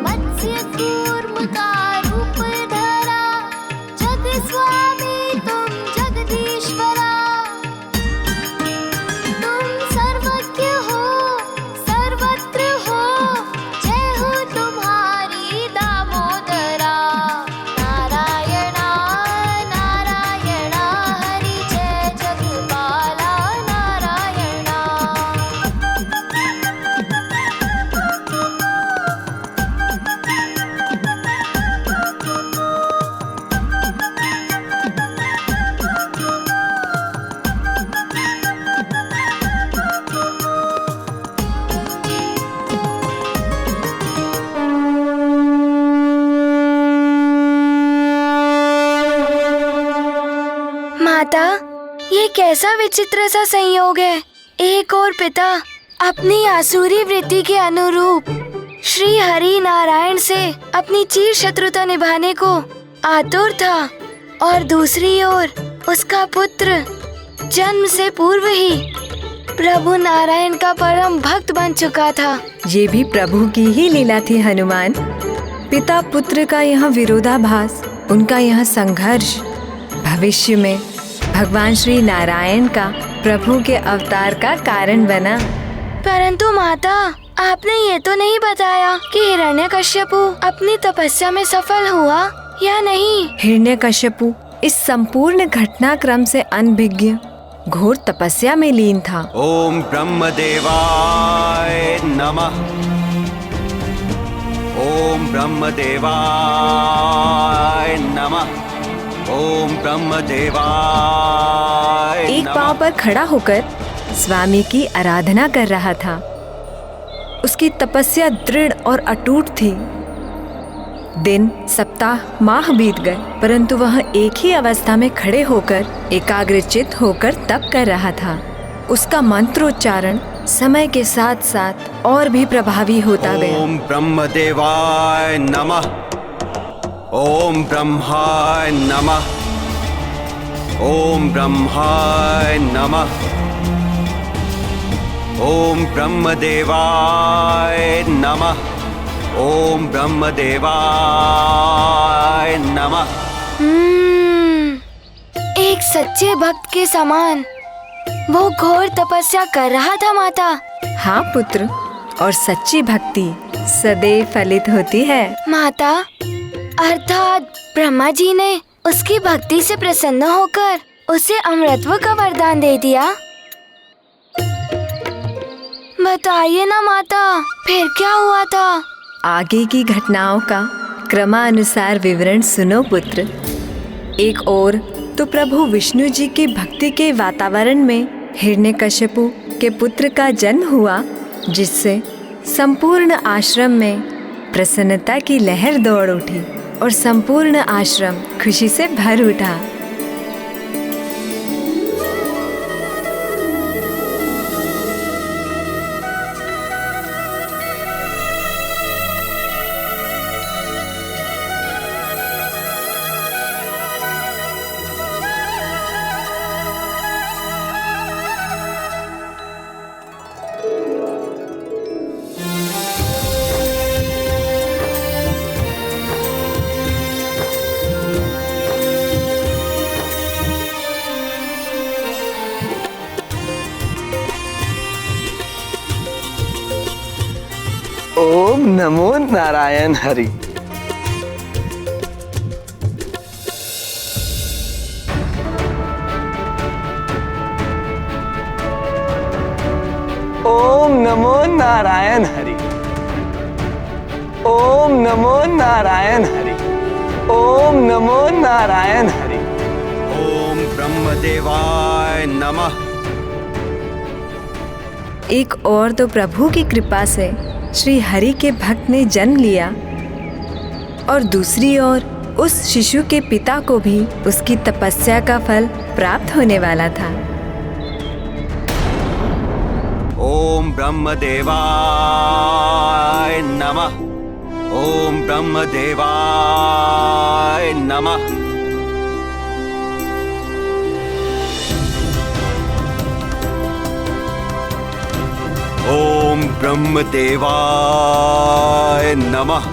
मत्स्य कूर्म का रूप माता, ये कैसा विचित्र सा संयोग है। एक और पिता अपनी आसुरी वृत्ति के अनुरूप श्री हरि नारायण से अपनी चिर शत्रुता निभाने को आतुर था, और दूसरी ओर उसका पुत्र जन्म से पूर्व ही प्रभु नारायण का परम भक्त बन चुका था। ये भी प्रभु की ही लीला थी हनुमान। पिता पुत्र का यह विरोधाभास, उनका यह संघर्ष भविष्य में भगवान श्री नारायण का प्रभु के अवतार का कारण बना। परंतु माता, आपने ये तो नहीं बताया कि हिरण्यकश्यपु अपनी तपस्या में सफल हुआ या नहीं। हिरण्यकश्यपु इस संपूर्ण घटनाक्रम से अनभिज्ञ घोर तपस्या में लीन था। ओम ब्रह्मदेवाय नमः। ओम ब्रह्मदेवाय नमः। ओम ब्रह्मदेवाय एक नमः। पांव पर खड़ा होकर स्वामी की आराधना कर रहा था। उसकी तपस्या दृढ़ और अटूट थी। दिन, सप्ताह, माह बीत गए, परंतु वह एक ही अवस्था में खड़े होकर एकाग्रचित्त होकर तप कर रहा था। उसका मंत्रोच्चारण समय के साथ साथ और भी प्रभावी होता गया। ओम ब्रह्मदेवाय नमः। ओम ब्रह्माय नमः। ओम ब्रह्माय नमः। ओम ब्रह्मदेवाय नमः। ओम ब्रह्मदेवाय नमः। एक सच्चे भक्त के समान वो घोर तपस्या कर रहा था माता। हाँ पुत्र, और सच्ची भक्ति सदैव फलित होती है माता। अर्थात ब्रह्मा जी ने उसकी भक्ति से प्रसन्न होकर उसे अमृतत्व का वरदान दे दिया। बताइए ना माता, फिर क्या हुआ था? आगे की घटनाओं का क्रमानुसार विवरण सुनो पुत्र। एक ओर तो प्रभु विष्णु जी की भक्ति के वातावरण में हिरण्यकश्यपु के पुत्र का जन्म हुआ, जिससे संपूर्ण आश्रम में प्रसन्नता की लहर दौड़ उठी और संपूर्ण आश्रम खुशी से भर उठा। ओम नमो नारायण हरि। ओम नमो नारायण हरि। ओम नमो नारायण हरि। ओम नमो नारायण हरि। ओम ब्रह्मदेवाय नमः। एक और तो प्रभु की कृपा से श्री हरि के भक्त ने जन्म लिया, और दूसरी ओर उस शिशु के पिता को भी उसकी तपस्या का फल प्राप्त होने वाला था। ओम ब्रह्मदेवाय नमः। ओम ब्रह्मदेवाय नमः। ओम ब्रह्मदेवाय नमः।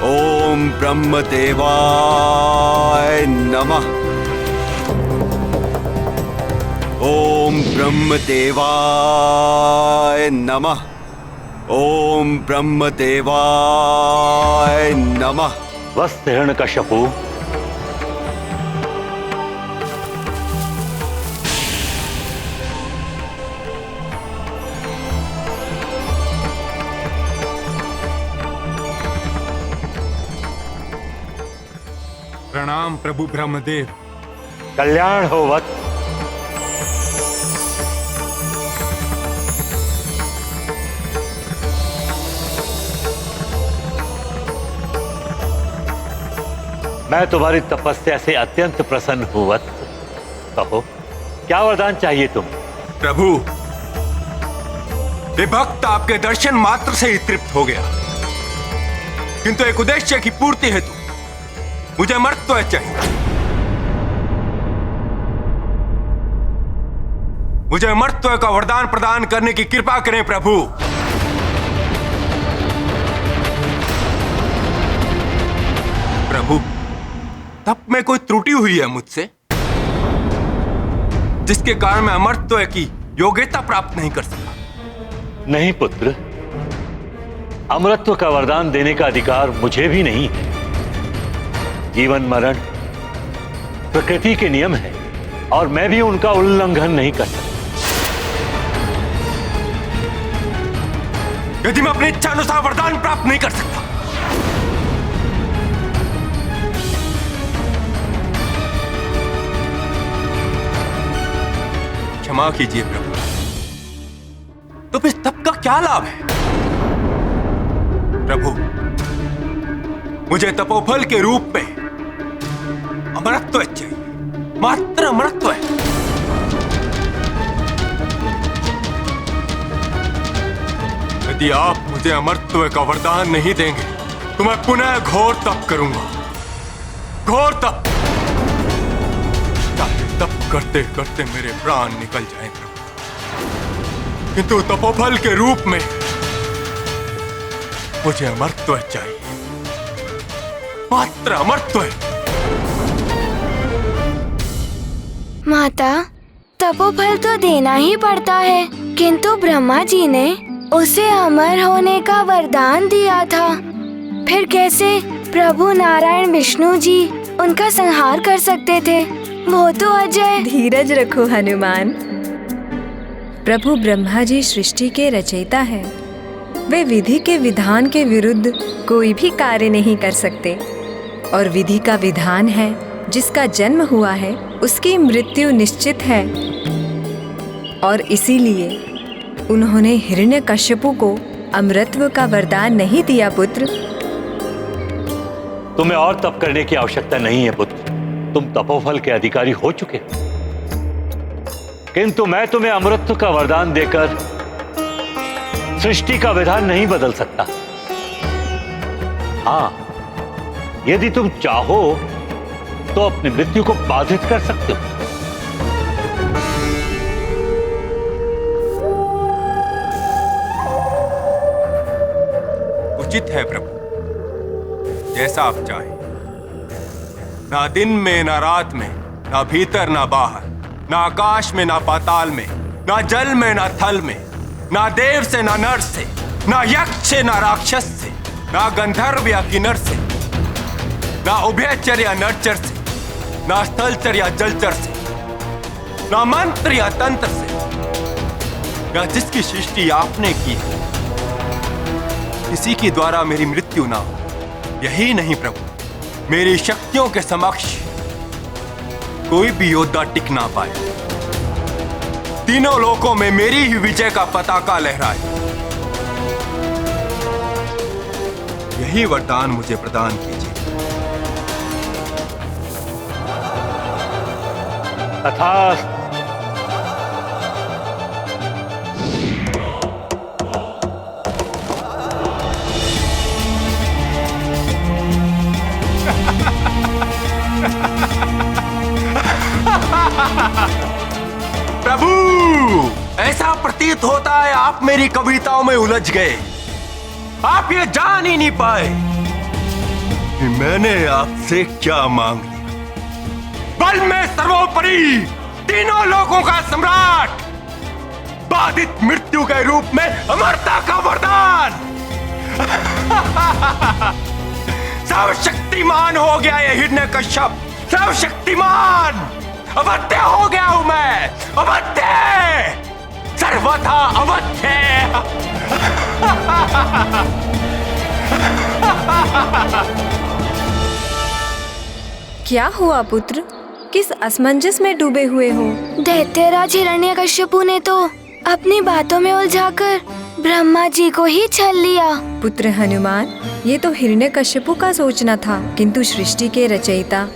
ओम ब्रह्मदेवाय नमः। ओम ब्रह्मदेवाय नमः। ओम ब्रह्मदेवाय नमः। वस्त हिरण्यकश्यपु, प्रणाम प्रभु ब्रह्मदेव। कल्याण हो वत्स। मैं तुम्हारी तपस्या से अत्यंत प्रसन्न हूँ वत्स। कहो, क्या वरदान चाहिए तुम? प्रभु, ये भक्त आपके दर्शन मात्र से ही तृप्त हो गया, किंतु एक उद्देश्य की पूर्ति हेतु मुझे अमरत्व चाहिए। मुझे अमरत्व का वरदान प्रदान करने की कृपा करें प्रभु। प्रभु, तब में कोई त्रुटि हुई है मुझसे, जिसके कारण मैं अमरत्व की योग्यता प्राप्त नहीं कर सका? नहीं पुत्र, अमरत्व का वरदान देने का अधिकार मुझे भी नहीं है। जीवन मरण प्रकृति के नियम है और मैं भी उनका उल्लंघन नहीं कर सकता। यदि मैं अपनी इच्छा अनुसार वरदान प्राप्त नहीं कर सकता, क्षमा कीजिए प्रभु, तो फिर तप का क्या लाभ है? प्रभु, मुझे तपोफल के रूप में अमरत्व चाहिए, मात्र अमरत्व है। यदि आप मुझे अमरत्व का वरदान नहीं देंगे तो मैं पुनः घोर तप करूंगा, घोर तप। चाहे तप करते करते मेरे प्राण निकल जाएं प्रभु, किंतु तपोफल के रूप में मुझे अमरत्व चाहिए, मात्र अमरत्व। माता, तपोफल तो देना ही पड़ता है, किंतु ब्रह्मा जी ने उसे अमर होने का वरदान दिया था। फिर कैसे प्रभु नारायण विष्णु जी उनका संहार कर सकते थे? वो तो अजय। धीरज रखो हनुमान। प्रभु ब्रह्मा जी सृष्टि के रचयिता है। वे विधि के विधान के विरुद्ध कोई भी कार्य नहीं कर सकते, और विधि का विधान है जिसका जन्म हुआ है उसकी मृत्यु निश्चित है। और इसीलिए उन्होंने हिरण्यकश्यपु को अमरत्व का वरदान नहीं दिया। पुत्र, तुम्हें और तप करने की आवश्यकता नहीं है पुत्र, तुम तपोफल के अधिकारी हो चुके, किंतु मैं तुम्हें अमरत्व का वरदान देकर सृष्टि का विधान नहीं बदल सकता। हाँ, यदि तुम चाहो तो अपनी मृत्यु को बाधित कर सकते हो। उचित है प्रभु, जैसा आप चाहें। ना दिन में ना रात में, ना भीतर ना बाहर, ना आकाश में ना पाताल में, ना जल में ना थल में, ना देव से ना नर से, ना यक्ष से ना राक्षस से, ना गंधर्व या किन्नर से, ना उभयचर या नरचर से, ना स्थलचर या जलचर से, ना मंत्र या तंत्र से, ना जिसकी सृष्टि आपने की है किसी के द्वारा मेरी मृत्यु ना हो। यही नहीं प्रभु, मेरी शक्तियों के समक्ष कोई भी योद्धा टिक ना पाए। तीनों लोकों में मेरी ही विजय का पताका लहराए। यही वरदान मुझे प्रदान कीजिए। तथास्तु। प्रभु, ऐसा प्रतीत होता है आप मेरी कविताओं में उलझ गए। आप ये जान ही नहीं पाए कि मैंने आपसे क्या मांग लिया। बल में सर्वोपरि, तीनों लोगों का सम्राट, बाधित मृत्यु के रूप में अमरता का वरदान। सर्वशक्तिमान हो गया ये हिरण्यकश्यप, सर्वशक्तिमान। अवध्य हो गया हूं मैं, अवध्य, सर्वथा अवध्य। क्या हुआ पुत्र? किस असमंजस में डूबे हुए हो? दैत्यराज हिरण्यकश्यपु ने तो अपनी बातों में उलझाकर ब्रह्मा जी को ही छल लिया। पुत्र हनुमान, ये तो हिरण्यकश्यपु का सोचना था, किंतु सृष्टि के रचयिता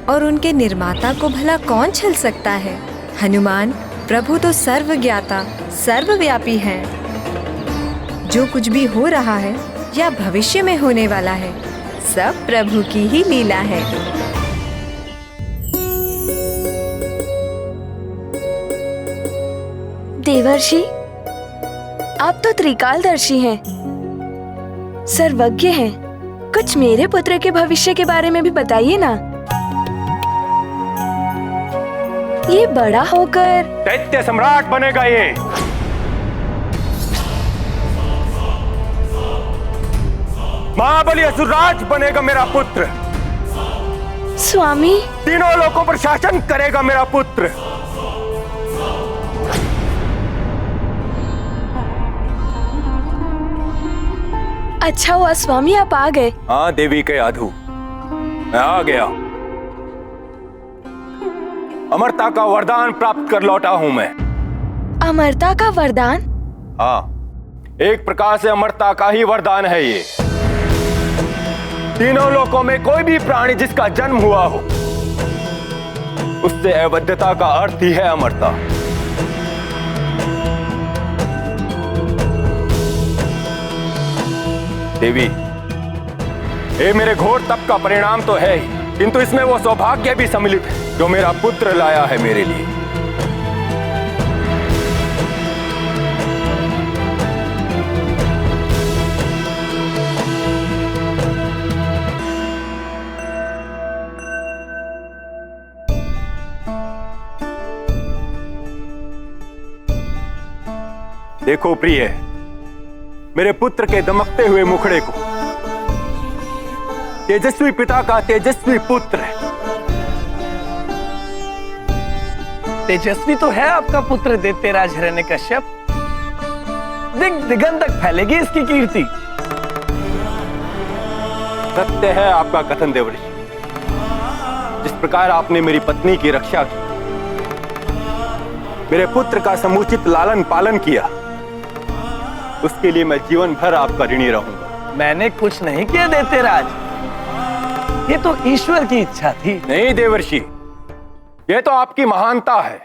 और उनके निर्माता को भला कौन छल सकता है? हनुमान, प्रभु तो सर्वज्ञाता, सर्वव्यापी हैं। जो कुछ भी हो रहा है या भविष्य में होने वाला है, सब प्रभु की ही लीला है। देवर्षि, आप तो त्रिकालदर्शी हैं, सर्वज्ञ हैं। कुछ मेरे पुत्र के भविष्य के बारे में भी बताइए ना। ये बड़ा होकर दैत्य सम्राट बनेगा ये। महाबली असुरराज बनेगा मेरा पुत्र। स्वामी, तीनों लोकों पर शासन करेगा मेरा पुत्र। अच्छा हुआ स्वामी आप आ गए। हाँ देवी के आधु, मैं आ गया। अमरता का वरदान प्राप्त कर लौटा हूं मैं। अमरता का वरदान? हाँ, एक प्रकार से अमरता का ही वरदान है ये। तीनों लोकों में कोई भी प्राणी जिसका जन्म हुआ हो, उससे अवध्यता का अर्थ ही है अमरता। देवी, ये मेरे घोर तप का परिणाम तो है ही, किंतु इसमें वो सौभाग्य भी सम्मिलित है जो मेरा पुत्र लाया है मेरे लिए। देखो प्रिय, मेरे पुत्र के दमकते हुए मुखड़े को, तेजस्वी पिता का तेजस्वी पुत्र है। तेजस्वी तो है आपका पुत्र दैत्यराज हिरण्यकश्यप। दिगंत तक फैलेगी इसकी कीर्ति। सत्य है आपका कथन देवर्षि। जिस प्रकार आपने मेरी पत्नी की रक्षा की, मेरे पुत्र का समुचित लालन पालन किया, उसके लिए मैं जीवन भर आपका ऋणी रहूंगा। मैंने कुछ नहीं किया दैत्यराज, ये तो ईश्वर की इच्छा थी। नहीं देवर्षि, ये तो आपकी महानता है।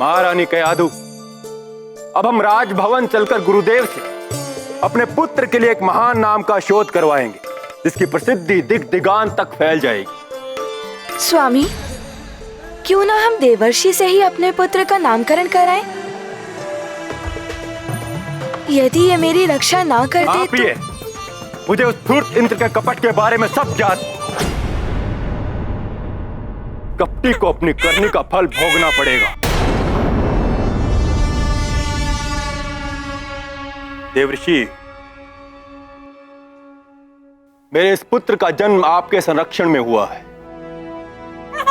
महारानी कयाधु, अब हम राजभवन चलकर गुरुदेव से अपने पुत्र के लिए एक महान नाम का शोध करवाएंगे, जिसकी प्रसिद्धि दिग दिगांत तक फैल जाएगी। स्वामी, क्यों ना हम देवर्षि से ही अपने पुत्र का नामकरण कराएं? यदि ये मेरी रक्षा ना करते तो... मुझे उस धूर्त इंद्र के कपट के बारे में सब ज्ञात। कपटी को अपनी करनी का फल भोगना पड़ेगा। देवर्षि, मेरे इस पुत्र का जन्म आपके संरक्षण में हुआ है।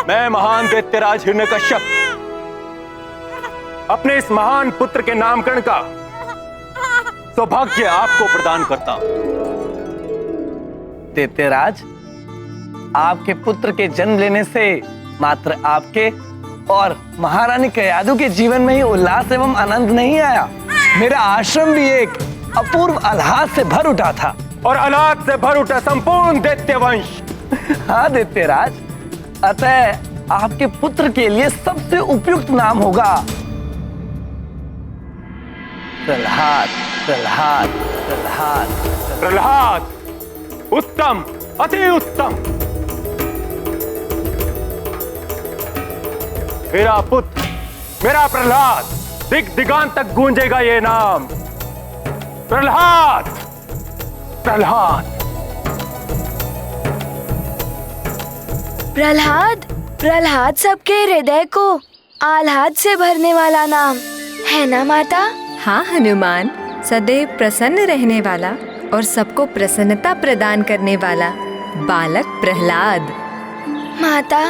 मैं महान दैत्यराज हिरण्यकश्यप अपने इस महान पुत्र के नामकरण का सौभाग्य आपको प्रदान करता हूं। दैत्यराज, आपके पुत्र के जन्म लेने से मात्र आपके और महारानी कयाधु के जीवन में ही उल्लास एवं आनंद नहीं आया, मेरा आश्रम भी एक अपूर्व आह्लाद से भर उठा था। और आह्लाद से भर उठा संपूर्ण दैत्य वंश। हाँ दैत्यराज, अतः आपके पुत्र के लिए सबसे उपयुक्त नाम होगा प्रहलाद। प्रहलाद, प्रहलाद, प्रहलाद, उत्तम, अति उत्तम। मेरा पुत्र, मेरा प्रहलाद, दिग दिगांत तक गूंजेगा ये नाम। प्रहलाद, प्रहलाद। प्रहलाद, प्रहलाद सबके हृदय को आह्लाद से भरने वाला नाम है ना माता? हाँ हनुमान, सदैव प्रसन्न रहने वाला और सबको प्रसन्नता प्रदान करने वाला बालक प्रहलाद। माता,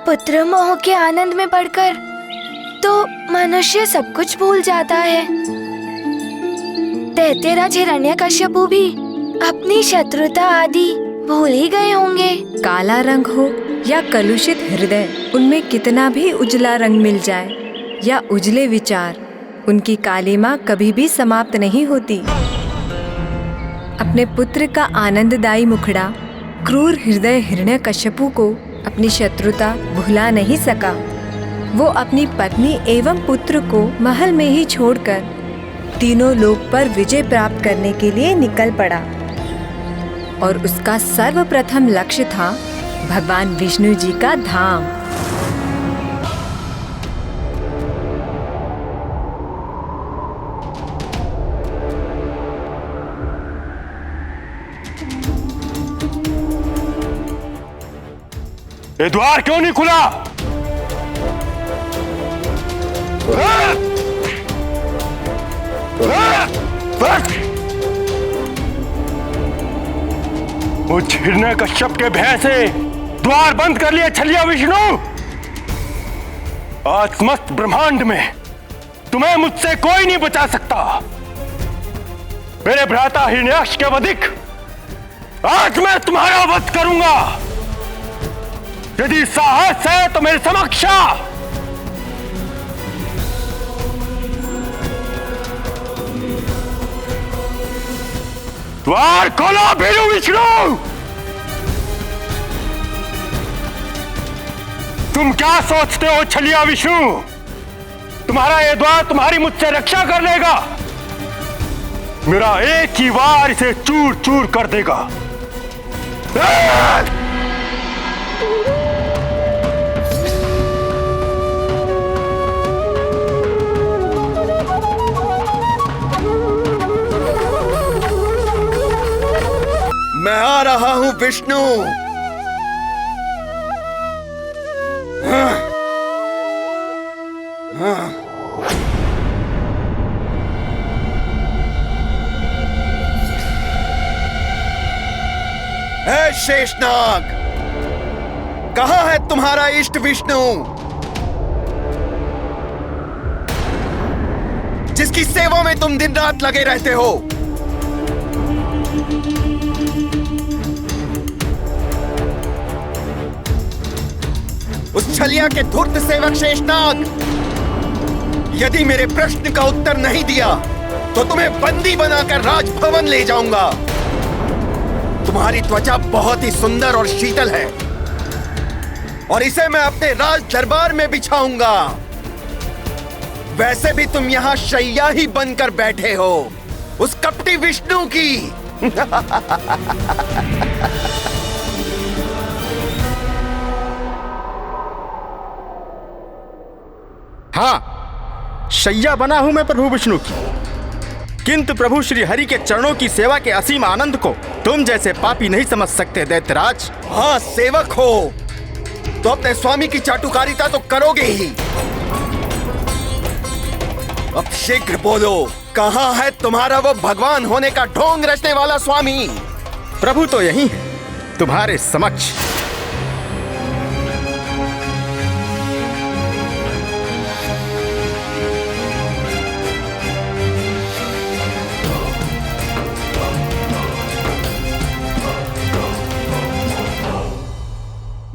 पुत्र मोह के आनंद में पड़कर तो मनुष्य सब कुछ भूल जाता है। दैत्यराज हिरण्यकश्यपु भी अपनी शत्रुता आदि भूल ही गए होंगे। काला रंग हो या कलुषित हृदय, उनमें कितना भी उजला रंग मिल जाए या उजले विचार, उनकी कालिमा कभी भी समाप्त नहीं होती। अपने पुत्र का आनंददायी मुखड़ा क्रूर हृदय हिरण्यकश्यपु को अपनी शत्रुता भुला नहीं सका। वो अपनी पत्नी एवं पुत्र को महल में ही छोड़कर तीनों लोक पर विजय प्राप्त करने के लिए निकल पड़ा और उसका सर्वप्रथम लक्ष्य था भगवान विष्णु जी का धाम। ये द्वार क्यों नहीं खुला? वो हिरण्यकश्यप के भय से द्वार बंद कर लिया छलिया विष्णु। आज समस्त ब्रह्मांड में तुम्हें मुझसे कोई नहीं बचा सकता। मेरे भ्राता हिरण्याक्ष के वधिक आज मैं तुम्हारा वध करूंगा। यदि साहस है तो मेरे समक्ष आ। द्वार खोलो भीरू विष्णु। तुम क्या सोचते हो छलिया विष्णु? तुम्हारा ये द्वार तुम्हारी मुझसे रक्षा कर लेगा? मेरा एक ही वार इसे चूर चूर कर देगा। मैं आ रहा हूं विष्णु। हे शेषनाग, कहां है तुम्हारा इष्ट विष्णु, जिसकी सेवा में तुम दिन रात लगे रहते हो? उस छलिया के धूर्त सेवक शेषनाग, यदि मेरे प्रश्न का उत्तर नहीं दिया तो तुम्हें बंदी बनाकर राजभवन ले जाऊंगा। तुम्हारी त्वचा बहुत ही सुंदर और शीतल है और इसे मैं अपने राज दरबार में बिछाऊंगा। वैसे भी तुम यहां शैया ही बनकर बैठे हो उस कपटी विष्णु की। हाँ, शैया बना हूं मैं प्रभु विष्णु की, किंतु प्रभु श्री हरि के चरणों की सेवा के असीम आनंद को तुम जैसे पापी नहीं समझ सकते दैत्यराज। हाँ, सेवक हो तो अपने स्वामी की चाटुकारिता तो करोगे ही। अब शीघ्र बोलो, कहाँ है तुम्हारा वो भगवान होने का ढोंग रचने वाला स्वामी? प्रभु तो यही है, तुम्हारे समक्ष।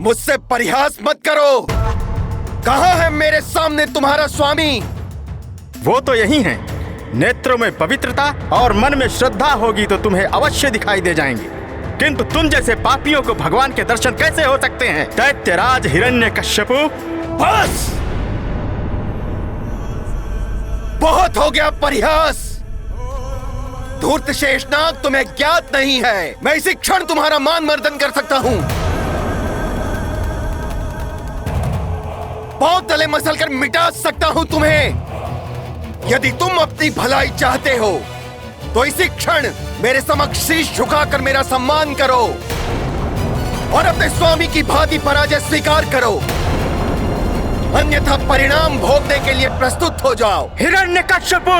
मुझसे परिहास मत करो। कहाँ है मेरे सामने तुम्हारा स्वामी? वो तो यही है। नेत्रों में पवित्रता और मन में श्रद्धा होगी तो तुम्हें अवश्य दिखाई दे जाएंगे, किंतु तुम जैसे पापियों को भगवान के दर्शन कैसे हो सकते हैं? दैत्यराज हिरण्यकश्यपु, बस बहुत हो गया परिहास। धूर्त शेषनाग, तुम्हें ज्ञात नहीं है मैं इसी क्षण तुम्हारा मान मर्दन कर सकता हूं। पांव तले मसल कर मिटा सकता हूं तुम्हें। यदि तुम अपनी भलाई चाहते हो तो इसी क्षण मेरे समक्ष शीश झुकाकर मेरा सम्मान करो और अपने स्वामी की भांति पराजय स्वीकार करो, अन्यथा परिणाम भोगने के लिए प्रस्तुत हो जाओ। हिरण्यकश्यपु!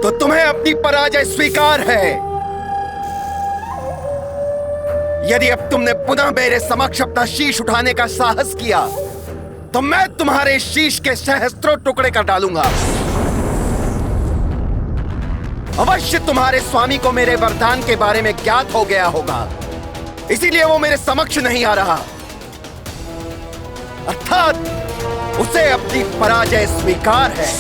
तो तुम्हें अपनी पराजय स्वीकार है। यदि अब तुमने पुनः मेरे समक्ष अपना शीश उठाने का साहस किया तो मैं तुम्हारे शीश के सहस्त्रों टुकड़े कर डालूंगा। अवश्य तुम्हारे स्वामी को मेरे वरदान के बारे में ज्ञात हो गया होगा, इसीलिए वो मेरे समक्ष नहीं आ रहा। अर्थात उसे अपनी पराजय स्वीकार है,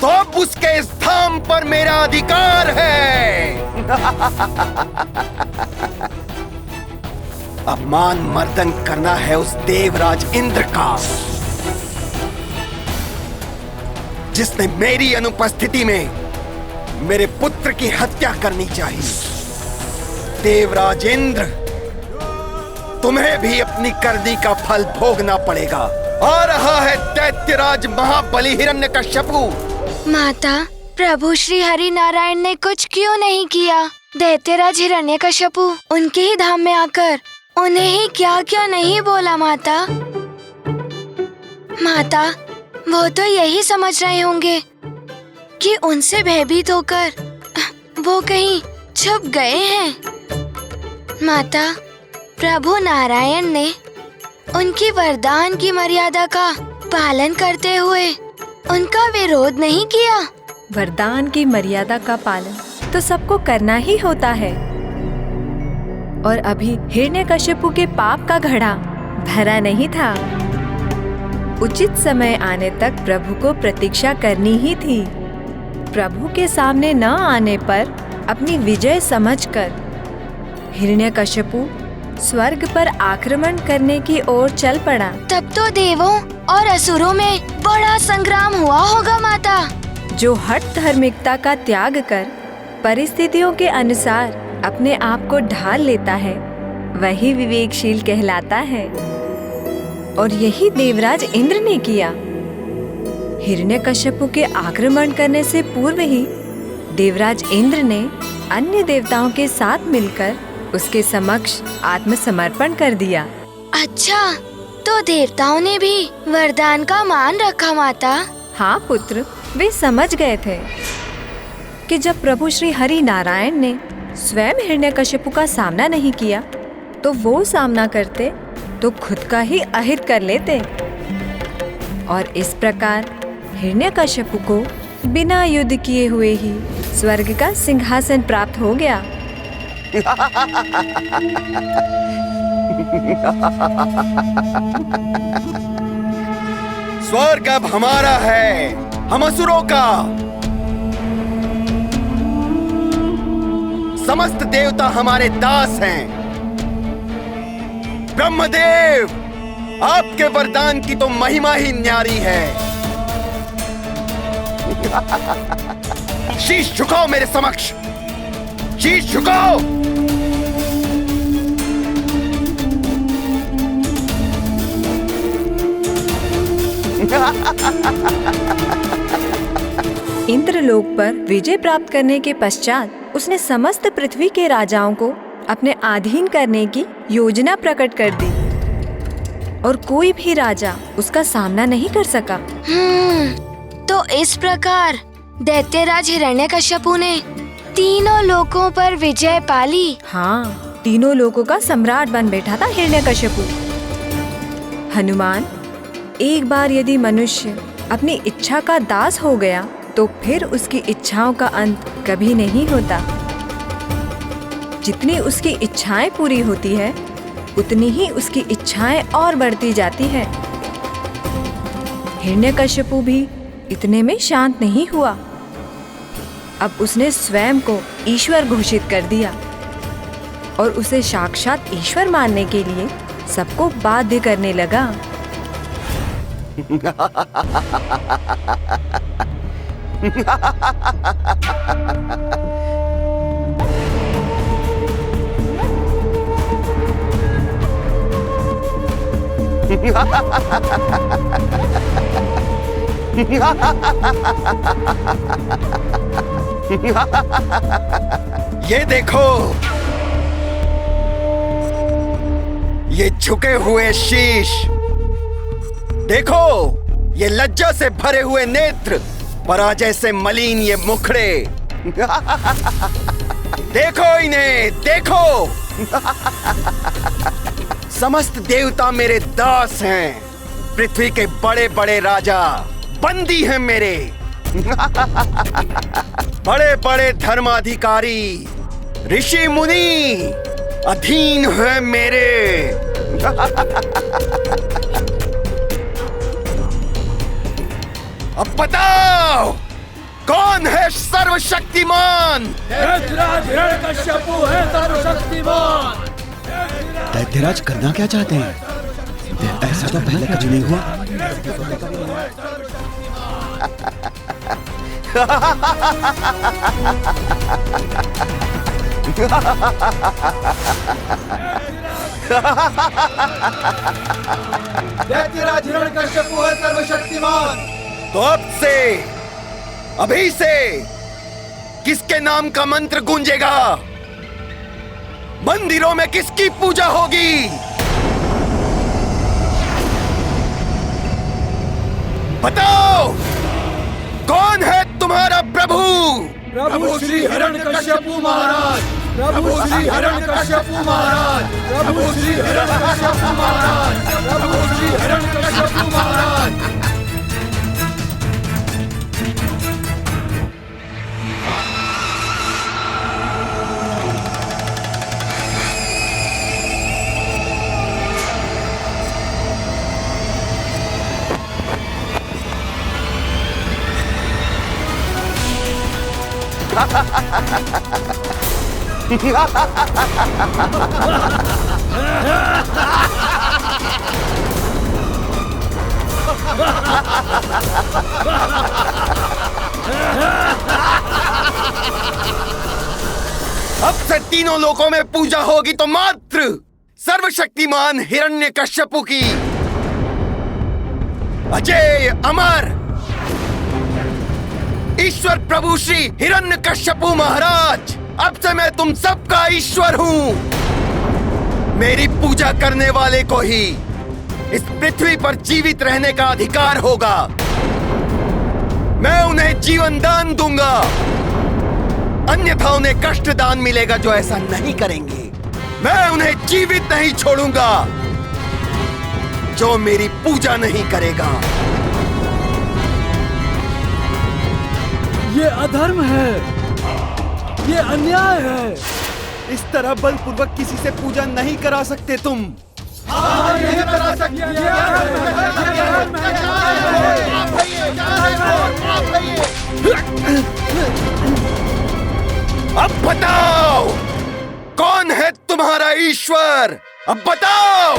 तो अब उसके इस धाम पर मेरा अधिकार है। अपमान मर्दन करना है उस देवराज इंद्र का, जिसने मेरी अनुपस्थिति में मेरे पुत्र की हत्या करनी चाहिए। देवराज इंद्र, तुम्हें भी अपनी करनी का फल भोगना पड़ेगा। आ रहा है दैत्यराज महाबली हिरण्यकश्यपु। माता, प्रभु श्री हरि नारायण ने कुछ क्यों नहीं किया? दैत्यराज हिरण्यकश्यपु उनके ही धाम में आकर उन्हें ही क्या क्या नहीं बोला। माता, वो तो यही समझ रहे होंगे कि उनसे भयभीत होकर वो कहीं छुप गए हैं। माता, प्रभु नारायण ने उनकी वरदान की मर्यादा का पालन करते हुए उनका विरोध नहीं किया। वरदान की मर्यादा का पालन तो सबको करना ही होता है। और अभी हिरण्यकश्यपु के पाप का घड़ा भरा नहीं था। उचित समय आने तक प्रभु को प्रतीक्षा करनी ही थी। प्रभु के सामने न आने पर अपनी विजय समझकर हिरण्यकश्यपु स्वर्ग पर आक्रमण करने की ओर चल पड़ा। तब तो देवों और असुरों में बड़ा संग्राम हुआ होगा। माता, जो हठ धार्मिकता का त्याग कर परिस्थितियों के अनुसार अपने आप को ढाल लेता है, वही विवेकशील कहलाता है। और यही देवराज इंद्र ने किया। हिरण्यकश्यपु के आक्रमण करने से पूर्व ही देवराज इंद्र ने अन्य देवताओं के साथ मिलकर उसके समक्ष आत्मसमर्पण कर दिया। अच्छा, तो देवताओं ने भी वरदान का मान रखा। माता, हाँ पुत्र, वे समझ गए थे कि जब प्रभु श्री हरि नारायण ने स्वयं हिरण्यकश्यपु का सामना नहीं किया, तो वो सामना करते तो खुद का ही अहित कर लेते। और इस प्रकार हिरण्यकश्यपु को बिना युद्ध किए हुए ही स्वर्ग का सिंहासन प्राप्त हो गया। स्वर्ग अब हमारा है, हम असुरों का। समस्त देवता हमारे दास हैं। ब्रह्मदेव, आपके वरदान की तो महिमा ही न्यारी है। शीश झुकाओ मेरे समक्ष, शीश झुकाओ। इंद्रलोक पर विजय प्राप्त करने के पश्चात उसने समस्त पृथ्वी के राजाओं को अपने अधीन करने की योजना प्रकट कर दी और कोई भी राजा उसका सामना नहीं कर सका। तो इस प्रकार दैत्यराज हिरण्यकश्यपु ने तीनों लोकों पर विजय पाली। हाँ, तीनों लोकों का सम्राट बन बैठा था हिरण्यकश्यपु। हनुमान, एक बार यदि मनुष्य अपनी इच्छा का दास हो गया तो फिर उसकी इच्छाओं का अंत कभी नहीं होता। जितनी उसकी इच्छाएं पूरी होती है, उतनी ही उसकी इच्छाएं और बढ़ती जाती है। हिरण्यकश्यपु भी इतने में शांत नहीं हुआ। अब उसने स्वयं को ईश्वर घोषित कर दिया और उसे साक्षात ईश्वर मानने के लिए सबको बाध्य करने लगा। ये देखो, ये झुके हुए शीश, देखो ये लज्जा से भरे हुए नेत्र, पराजय से मलिन ये मुखड़े। देखो इन्हें, देखो। समस्त देवता मेरे दास हैं। पृथ्वी के बड़े बड़े राजा बंदी हैं मेरे। बड़े बड़े धर्माधिकारी ऋषि मुनि अधीन है मेरे। अब बताओ कौन है सर्वशक्तिमान? हिरण्यकश्यपु है सर्वशक्तिमान। दैत्यराज करना क्या चाहते हैं? ऐसा तो पहले कभी नहीं हुआ। दैत्यराज हिरण्यकश्यपु है सर्वशक्तिमान। तो अब से, अभी से किसके नाम का मंत्र गूंजेगा? मंदिरों में किसकी पूजा होगी? बताओ कौन है तुम्हारा प्रभु? प्रभु श्री हिरण्यकश्यपु महाराज। प्रभु श्री हिरण्यकश्यपु महाराज। प्रभु श्री हिरण्यकश्यपु महाराज। प्रभु श्री हिरण्यकश्यपु महाराज। अब से तीनों लोकों में पूजा होगी तो मात्र सर्वशक्तिमान हिरण्यकश्यपु की। अजय अमर ईश्वर प्रभु श्री हिरण्यकश्यपु महाराज, अब से मैं तुम सबका ईश्वर हूँ। मेरी पूजा करने वाले को ही इस पृथ्वी पर जीवित रहने का अधिकार होगा। मैं उन्हें जीवन दान दूंगा, अन्यथा उन्हें कष्ट दान मिलेगा जो ऐसा नहीं करेंगे। मैं उन्हें जीवित नहीं छोड़ूंगा जो मेरी पूजा नहीं करेगा। ये अधर्म है, ये अन्याय है। इस तरह बलपूर्वक किसी से पूजा नहीं करा सकते तुम। नहीं करा सकते। अब बताओ कौन है तुम्हारा ईश्वर? अब बताओ।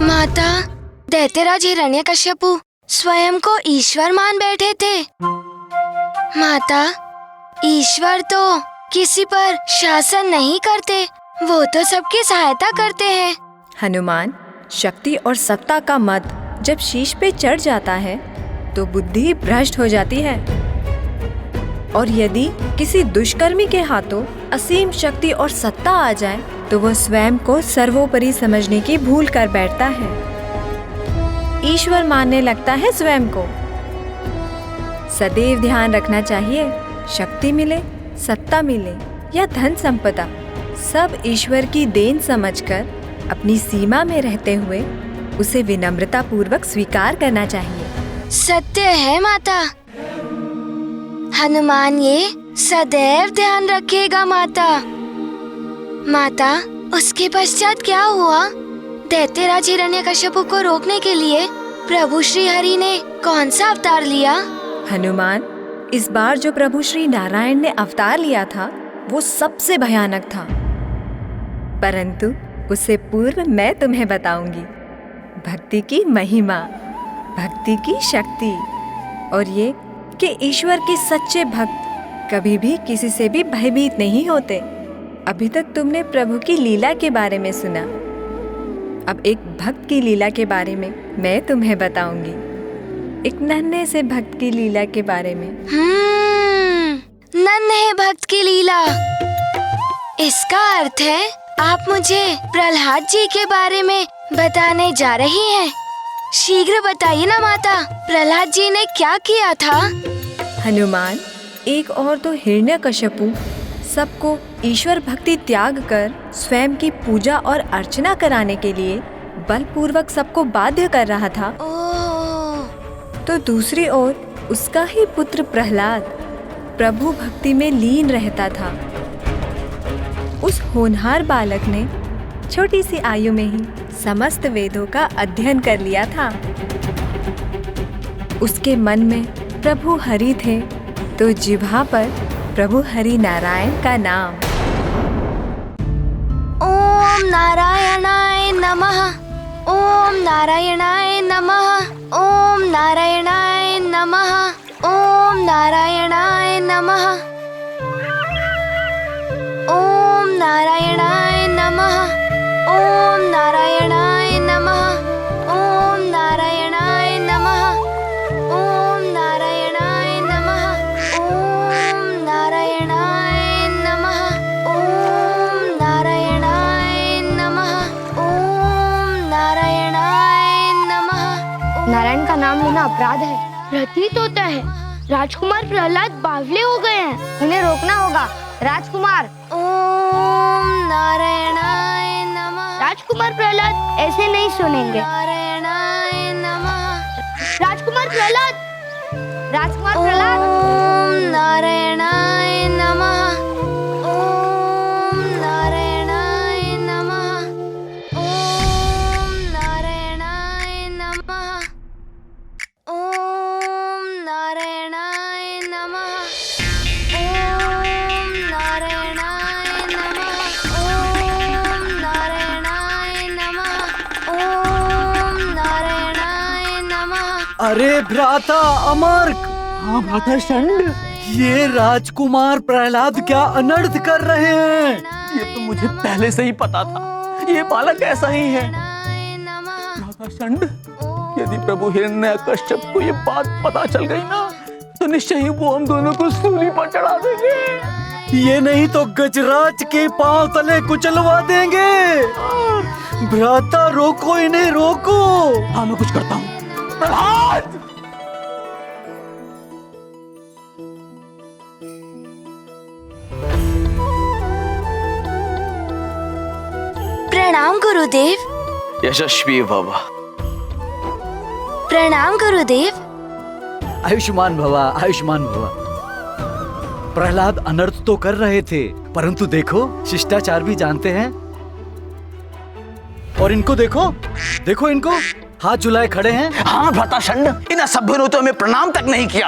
माता, दैत्यराज हिरण्यकश्यपु स्वयं को ईश्वर मान बैठे थे। माता, ईश्वर तो किसी पर शासन नहीं करते, वो तो सबकी सहायता करते हैं। हनुमान, शक्ति और सत्ता का मद जब शीश पे चढ़ जाता है तो बुद्धि भ्रष्ट हो जाती है, और यदि किसी दुष्कर्मी के हाथों असीम शक्ति और सत्ता आ जाए तो वह स्वयं को सर्वोपरि समझने की भूल कर बैठता है, ईश्वर मानने लगता है स्वयं को। सदैव ध्यान रखना चाहिए, शक्ति मिले, सत्ता मिले या धन संपदा, सब ईश्वर की देन समझकर अपनी सीमा में रहते हुए उसे विनम्रता पूर्वक स्वीकार करना चाहिए। सत्य है माता। हनुमान ये सदैव ध्यान रखेगा माता। माता, उसके पश्चात क्या हुआ? दैत्यराज हिरण्यकश्यपु को रोकने के लिए प्रभु श्री हरि ने कौन सा अवतार लिया? हनुमान, इस बार जो प्रभु श्री नारायण ने अवतार लिया था वो सबसे भयानक था, परंतु उससे पूर्व मैं तुम्हें बताऊंगी भक्ति की महिमा, भक्ति की शक्ति, और ये कि ईश्वर के सच्चे भक्त कभी भी किसी से भी भयभीत नहीं होते। अभी तक तुमने प्रभु की लीला के बारे में सुना, अब एक भक्त की लीला के बारे में मैं तुम्हें बताऊंगी, एक नन्हे से भक्त की लीला के बारे में। नन्हे भक्त की लीला, इसका अर्थ है आप मुझे प्रहलाद जी के बारे में बताने जा रही हैं। शीघ्र बताइए ना माता, प्रहलाद जी ने क्या किया था? हनुमान एक और तो हिरण्यकश्यपु सबको ईश्वर भक्ति त्याग कर स्वयं की पूजा और अर्चना कराने के लिए बलपूर्वक सबको बाध्य कर रहा था, तो दूसरी ओर उसका ही पुत्र प्रहलाद प्रभु भक्ति में लीन रहता था। उस होनहार बालक ने छोटी सी आयु में ही समस्त वेदों का अध्ययन कर लिया था। उसके मन में प्रभु हरि थे, तो जिह्वा पर प्रभु हरि नारायण का नाम। ओम नारायणाय नमः, ओम नारायणाय नमः, ओम नारायणाय नमः, ओम नारायणाय नमः, ओम नारायणाय नमः, ओम नारायणाय नमः, ओम नारायणाय नमः, ओम नारायणाय नमः, ओम नारायणाय नमः, ओम नारायणाय नमः, ओम नारायणाय नमः। नारायण का नाम लेना अपराध है। प्रतीत होता है राजकुमार प्रहलाद बावले हो गए हैं, उन्हें रोकना होगा। राजकुमार, ओम नारायणाय नमः। राजकुमार प्रहलाद ऐसे नहीं सुनेंगे। नारायणाय नमः। राजकुमार प्रहलाद, राजकुमार प्रहलाद। ओम नारायणाय नमः, ओम नारायणाय नमः, ओम नारायणाय नमः, ओम नारायणाय नमः, ओम नारायणाय नमः, ओम नारायणाय नमः, ओम नारायणाय नमः। अरे भ्राता अमर्क! हाँ भ्राता षंड, ये राजकुमार प्रहलाद क्या अनर्थ कर रहे हैं? ये तो मुझे पहले से ही पता था, ये बालक ऐसा ही है। भ्राता षंड, यदि प्रभु हिरण्यकश्यप को ये बात पता चल गई ना, तो निश्चय ही वो हम दोनों को सूली पर चढ़ा देंगे। ये नहीं तो गजराज के पांव तले कुचलवा देंगे। भ्राता रोको इन्हें, रोको। हाँ मैं कुछ करता हूँ। प्रहलाद! प्रणाम गुरुदेव। यशस्वी भव। प्रणाम गुरुदेव। आयुष्मान भवा, आयुष्मान भवा। प्रहलाद अनर्थ तो कर रहे थे, परंतु देखो शिष्टाचार भी जानते हैं। और इनको देखो, देखो इनको, हाथ झुलाए खड़े हैं। हाँ भ्राता षंड, इन असभ्यों ने तो हमें प्रणाम तक नहीं किया।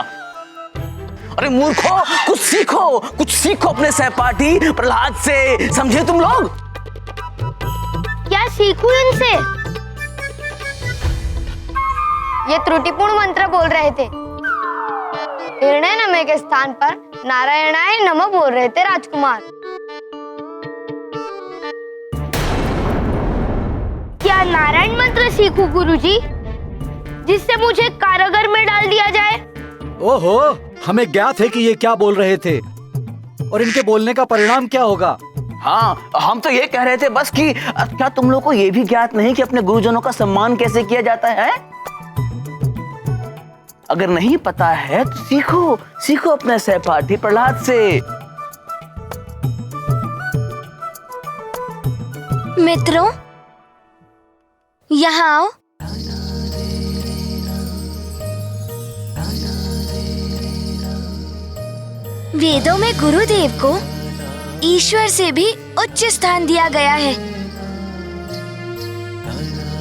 अरे मूर्खों, कुछ सीखो, कुछ सीखो अपने सहपाठी प्रहलाद से, समझे तुम लोग? क्या सीखूं इनसे? ये त्रुटिपूर्ण मंत्र बोल रहे थे। हिरण्य नमः के स्थान पर नारायणाय नमः बोल रहे थे राजकुमार। क्या नारायण मंत्र सीखूं गुरुजी, जिससे मुझे कारागार में डाल दिया जाए? ओहो, हमें ज्ञात है कि ये क्या बोल रहे थे और इनके बोलने का परिणाम क्या होगा। हाँ, हम तो ये कह रहे थे बस कि क्या तुम लोग को ये भी ज्ञात नहीं कि अपने गुरुजनों का सम्मान कैसे किया जाता है? अगर नहीं पता है तो सीखो, सीखो अपने सहपाठी प्रहलाद से। मित्रों, यहाँ आओ। वेदों में गुरुदेव को ईश्वर से भी उच्च स्थान दिया गया है।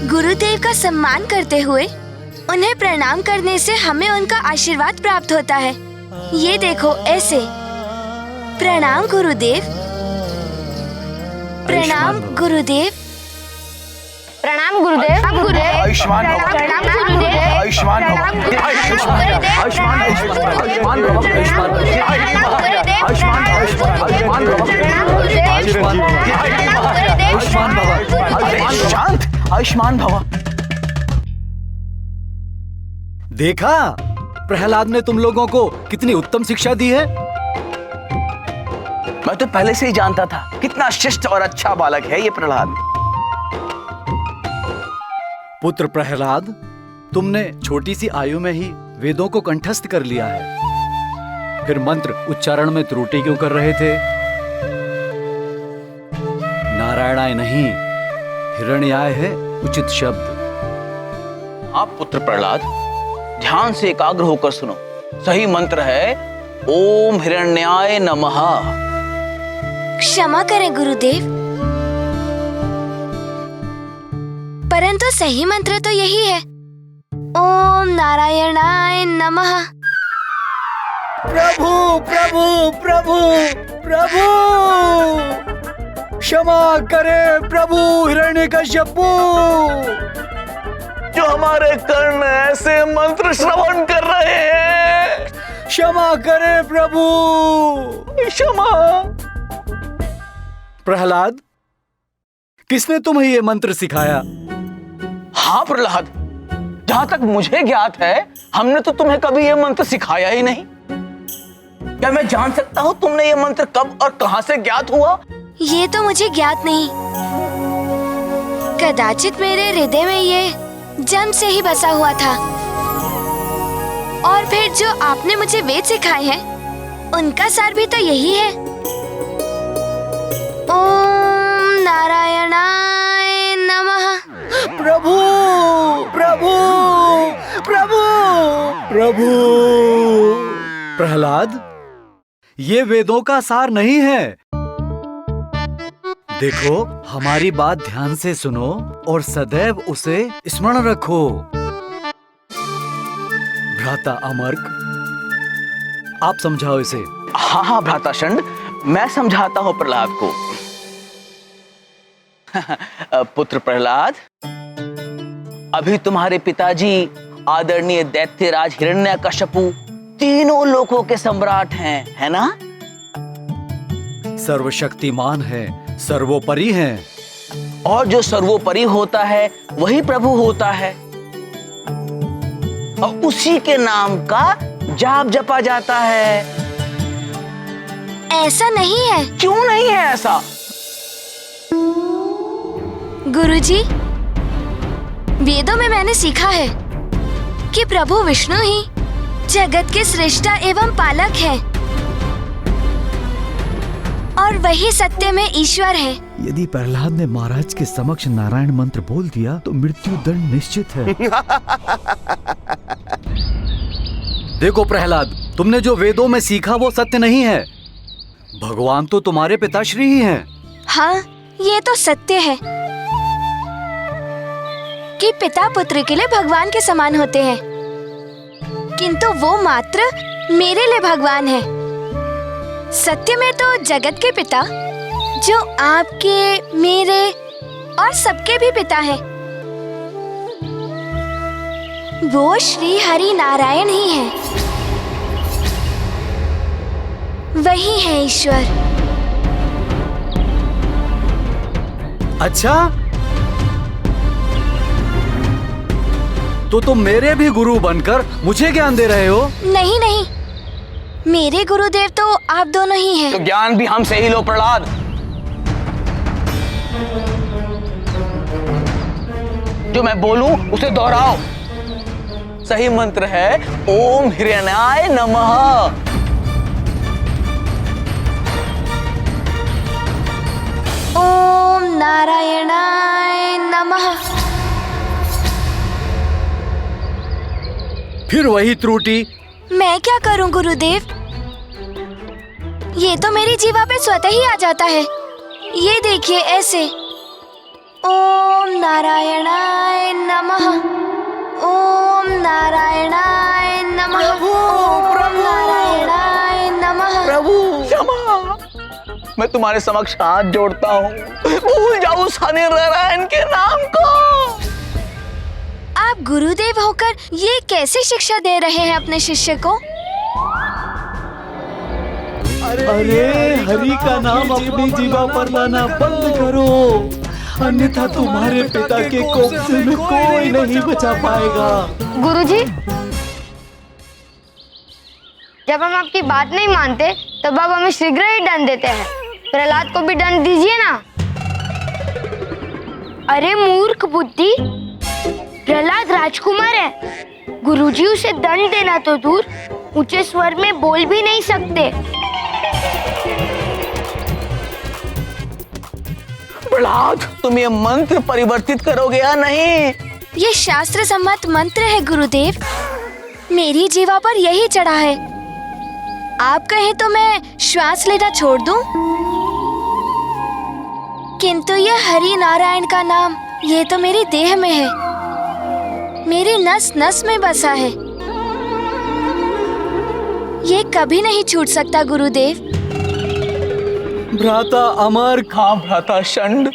गुरुदेव का सम्मान करते हुए उन्हें प्रणाम करने से हमें उनका आशीर्वाद प्राप्त होता है। ये देखो ऐसे। प्रणाम गुरुदेव। प्रणाम गुरुदेव। प्रणाम गुरुदेव। आयुष्मान भव। प्रणाम गुरुदेव। आयुष्मान भव। आयुष्मान शांत, आयुष्मान भव। देखा, प्रहलाद ने तुम लोगों को कितनी उत्तम शिक्षा दी है। मैं तो पहले से ही जानता था कितना शिष्ट और अच्छा बालक है ये प्रहलाद। पुत्र प्रहलाद, तुमने छोटी सी आयु में ही वेदों को कंठस्थ कर लिया है, फिर मंत्र उच्चारण में त्रुटि क्यों कर रहे थे? नारायणाय नहीं, हिरण्याय है उचित शब्द। आप पुत्र प्रहलाद ध्यान से एकाग्र होकर सुनो। सही मंत्र है ओम हिरण्याय नमः। क्षमा करें गुरुदेव, परंतु सही मंत्र तो यही है, ओम नारायणाय नमः। प्रभु प्रभु प्रभु प्रभु, क्षमा करे प्रभु हिरण्यकश्यपु। जो हमारे कर्ण ऐसे मंत्र श्रवण कर रहे हैं, क्षमा करे प्रभु, क्षमा। प्रहलाद, किसने तुम्हें ये मंत्र सिखाया? हाँ प्रहलाद, जहां तक मुझे ज्ञात है हमने तो तुम्हें कभी ये मंत्र सिखाया ही नहीं। क्या मैं जान सकता हूँ तुमने ये मंत्र कब और कहां से ज्ञात हुआ? ये तो मुझे ज्ञात नहीं, कदाचित मेरे हृदय में ये जन्म से ही बसा हुआ था। और फिर जो आपने मुझे वेद सिखाए हैं उनका सार भी तो यही है, ओम नारायणाय नमः। प्रभु प्रभु प्रभु प्रभु। प्रहलाद, ये वेदों का सार नहीं है। देखो, हमारी बात ध्यान से सुनो और सदैव उसे स्मरण रखो। भ्राता अमर्क, आप समझाओ इसे। हाँ हाँ भ्राता शंड, मैं समझाता हूँ प्रहलाद को। पुत्र प्रहलाद, अभी तुम्हारे पिताजी आदरणीय दैत्यराज हिरण्यकश्यपु तीनों लोकों के सम्राट हैं, है ना? सर्वशक्तिमान है, सर्वोपरि है। और जो सर्वोपरि होता है वही प्रभु होता है, और उसी के नाम का जाप जपा जाता है। ऐसा नहीं है। क्यों नहीं है ऐसा? गुरुजी, वेदों में मैंने सीखा है कि प्रभु विष्णु ही जगत के सृष्टा एवं पालक हैं और वही सत्य में ईश्वर है। यदि प्रहलाद ने महाराज के समक्ष नारायण मंत्र बोल दिया तो मृत्यु दंड निश्चित है। देखो प्रहलाद, तुमने जो वेदों में सीखा वो सत्य नहीं है। भगवान तो तुम्हारे पिताश्री ही हैं। हाँ, ये तो सत्य है कि पिता पुत्र के लिए भगवान के समान होते हैं, किंतु वो मात्र मेरे लिए भगवान है। सत्य में तो जगत के पिता, जो आपके, मेरे और सबके भी पिता हैं, वो श्री हरि नारायण ही हैं। वही है ईश्वर। अच्छा, तो तुम मेरे भी गुरु बनकर मुझे ज्ञान दे रहे हो? नहीं नहीं, मेरे गुरुदेव तो आप दोनों ही हैं। तो ज्ञान भी हमसे ही लो प्रहलाद। जो मैं बोलूं उसे दोहराओ। सही मंत्र है ओम हिरण्याय नमः। ओम नारायणाय नमः। फिर वही त्रुटि। मैं क्या करूं गुरुदेव, ये तो मेरी जीवा पे स्वतः ही आ जाता है। ये देखिए ऐसे, ओम नारायणाय नमः, ओम नारायणाय नमः, ओम नारायणाय नमः। प्रभु क्षमा, मैं तुम्हारे समक्ष हाथ जोड़ता हूँ, भूल जाओ उस हरि नारायण के नाम को। आप गुरुदेव होकर ये कैसे शिक्षा दे रहे हैं अपने शिष्य को? अरे हरि का नाम अपनी जीवा पर लाना बंद करो, अन्यथा तुम्हारे पिता के कोप से में कोई नहीं बचा पाएगा। गुरुजी, जब हम आपकी बात नहीं मानते तब आप हमें शीघ्र ही दंड देते हैं। प्रहलाद को भी दंड दीजिए ना। अरे मूर्ख बुद्धि, प्रहलाद राजकुमार है। गुरुजी उसे दंड देना तो दूर, ऊंचे स्वर में बोल भी नहीं सकते। प्रहलाद, तुम ये मंत्र परिवर्तित करोगे या नहीं? ये शास्त्र सम्मत मंत्र है गुरुदेव। मेरी जीवा पर यही चढ़ा है। आप कहें तो मैं श्वास लेना छोड़ दूं? किंतु यह हरि नारायण का नाम, ये तो मेरी देह में है, मेरी नस नस में बसा है। ये कभी नहीं छूट सकता गुरुदेव। भ्राता अमर। हाँ भ्राता षंड,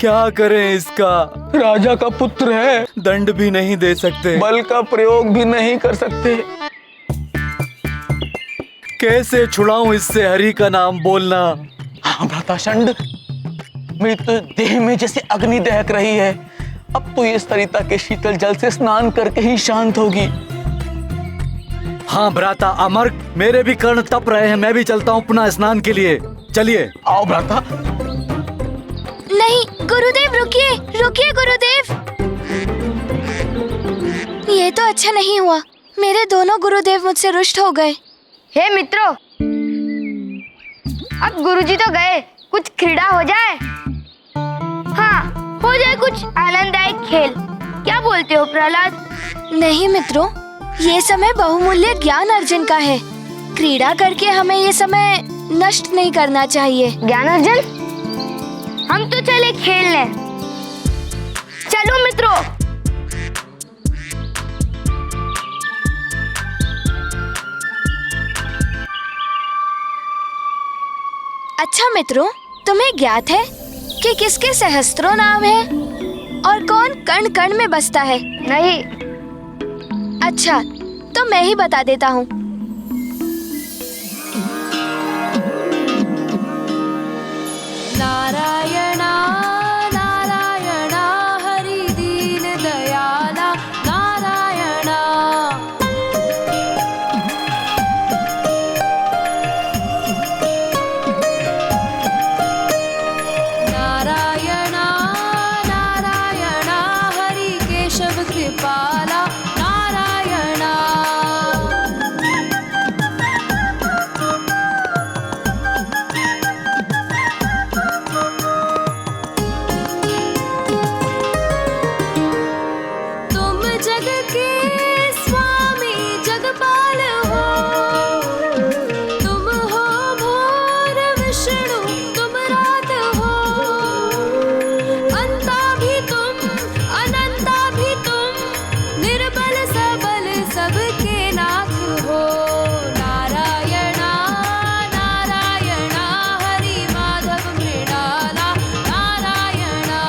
क्या करें इसका? राजा का पुत्र है, दंड भी नहीं दे सकते, बल का प्रयोग भी नहीं कर सकते। कैसे छुड़ाऊं इससे हरि का नाम बोलना? हाँ भ्राता षंड, मेरी तो देह में जैसे अग्नि दहक रही है। अब तो ये सरिता के शीतल जल से स्नान करके ही शांत होगी। हाँ भ्राता अमर, मेरे भी कर्ण तप रहे हैं। मैं भी चलता हूँ पुनः स्नान के लिए। चलिए। आओ भ्राता। नहीं गुरुदेव, रुकिए रुकिए गुरुदेव। ये तो अच्छा नहीं हुआ। मेरे दोनों गुरुदेव मुझसे रुष्ट हो गए। हे मित्रों, अब गुरुजी तो गए, कुछ क्रीड़ा हो जाए। हाँ, हो जाए कुछ आनंददायक खेल। क्या बोलते हो प्रहलाद? नहीं मित्रों, ये समय बहुमूल्य ज्ञान अर्जन का है। क्रीड़ा करके हमें ये समय नष्ट नहीं करना चाहिए। ज्ञान अर्जन? हम तो चले खेलने। चलो मित्रों। अच्छा मित्रों, तुम्हें ज्ञात है कि किसके सहस्त्रों नाम है और कौन कण कण में बसता है? नहीं। अच्छा, तो मैं ही बता देता हूँ। नारायणा नारायणा हरि दीन दयाला नारायणा। नारायणा नारायणा हरि केशव कृपाला नारायणा। तुम जग के स्वामी जगपाल हो, तुम हो भोर विष्णु तुम रात हो, अंता भी तुम अनंता भी तुम, निर्बल सबल सबके नाथ हो। नारायणा नारायणा हरि माधव मृणाला नारायणा।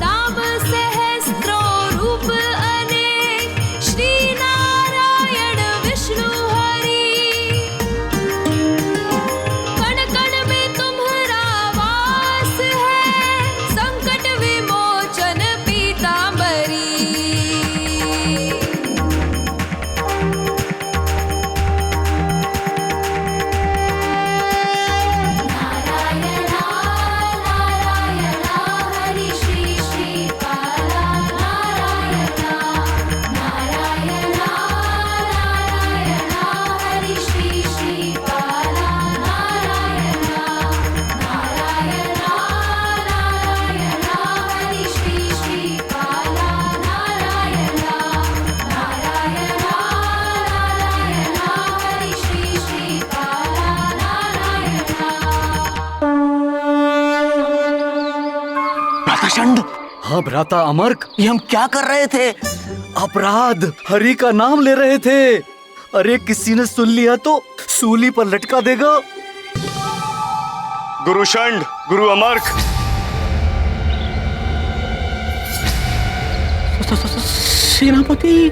नाम सहस्त्रो रूप अनेक, श्री नारायण विष्णु हरि। कण कण में तुम्हारा वास है, संकट विमोचन पीतांबरी। नारायणा नारायणा हरि श्री श्रीपाला नारायणा। नारायणा नारायणा हरि श्री श्रीपाला नारायणा। नारायणा नारायणा हरि श्री श्रीपाला नारायणा। नारायणा नारायणा हरि श्री श्रीपाला नारायणा। भ्राता षंड, हाँ भ्राता अमर्क, ये हम क्या कर रहे थे? अपराध, हरि का नाम ले रहे थे। अरे किसी ने सुन लिया तो सूली पर लटका देगा। गुरु षंड, गुरु अमर्क, सेनापति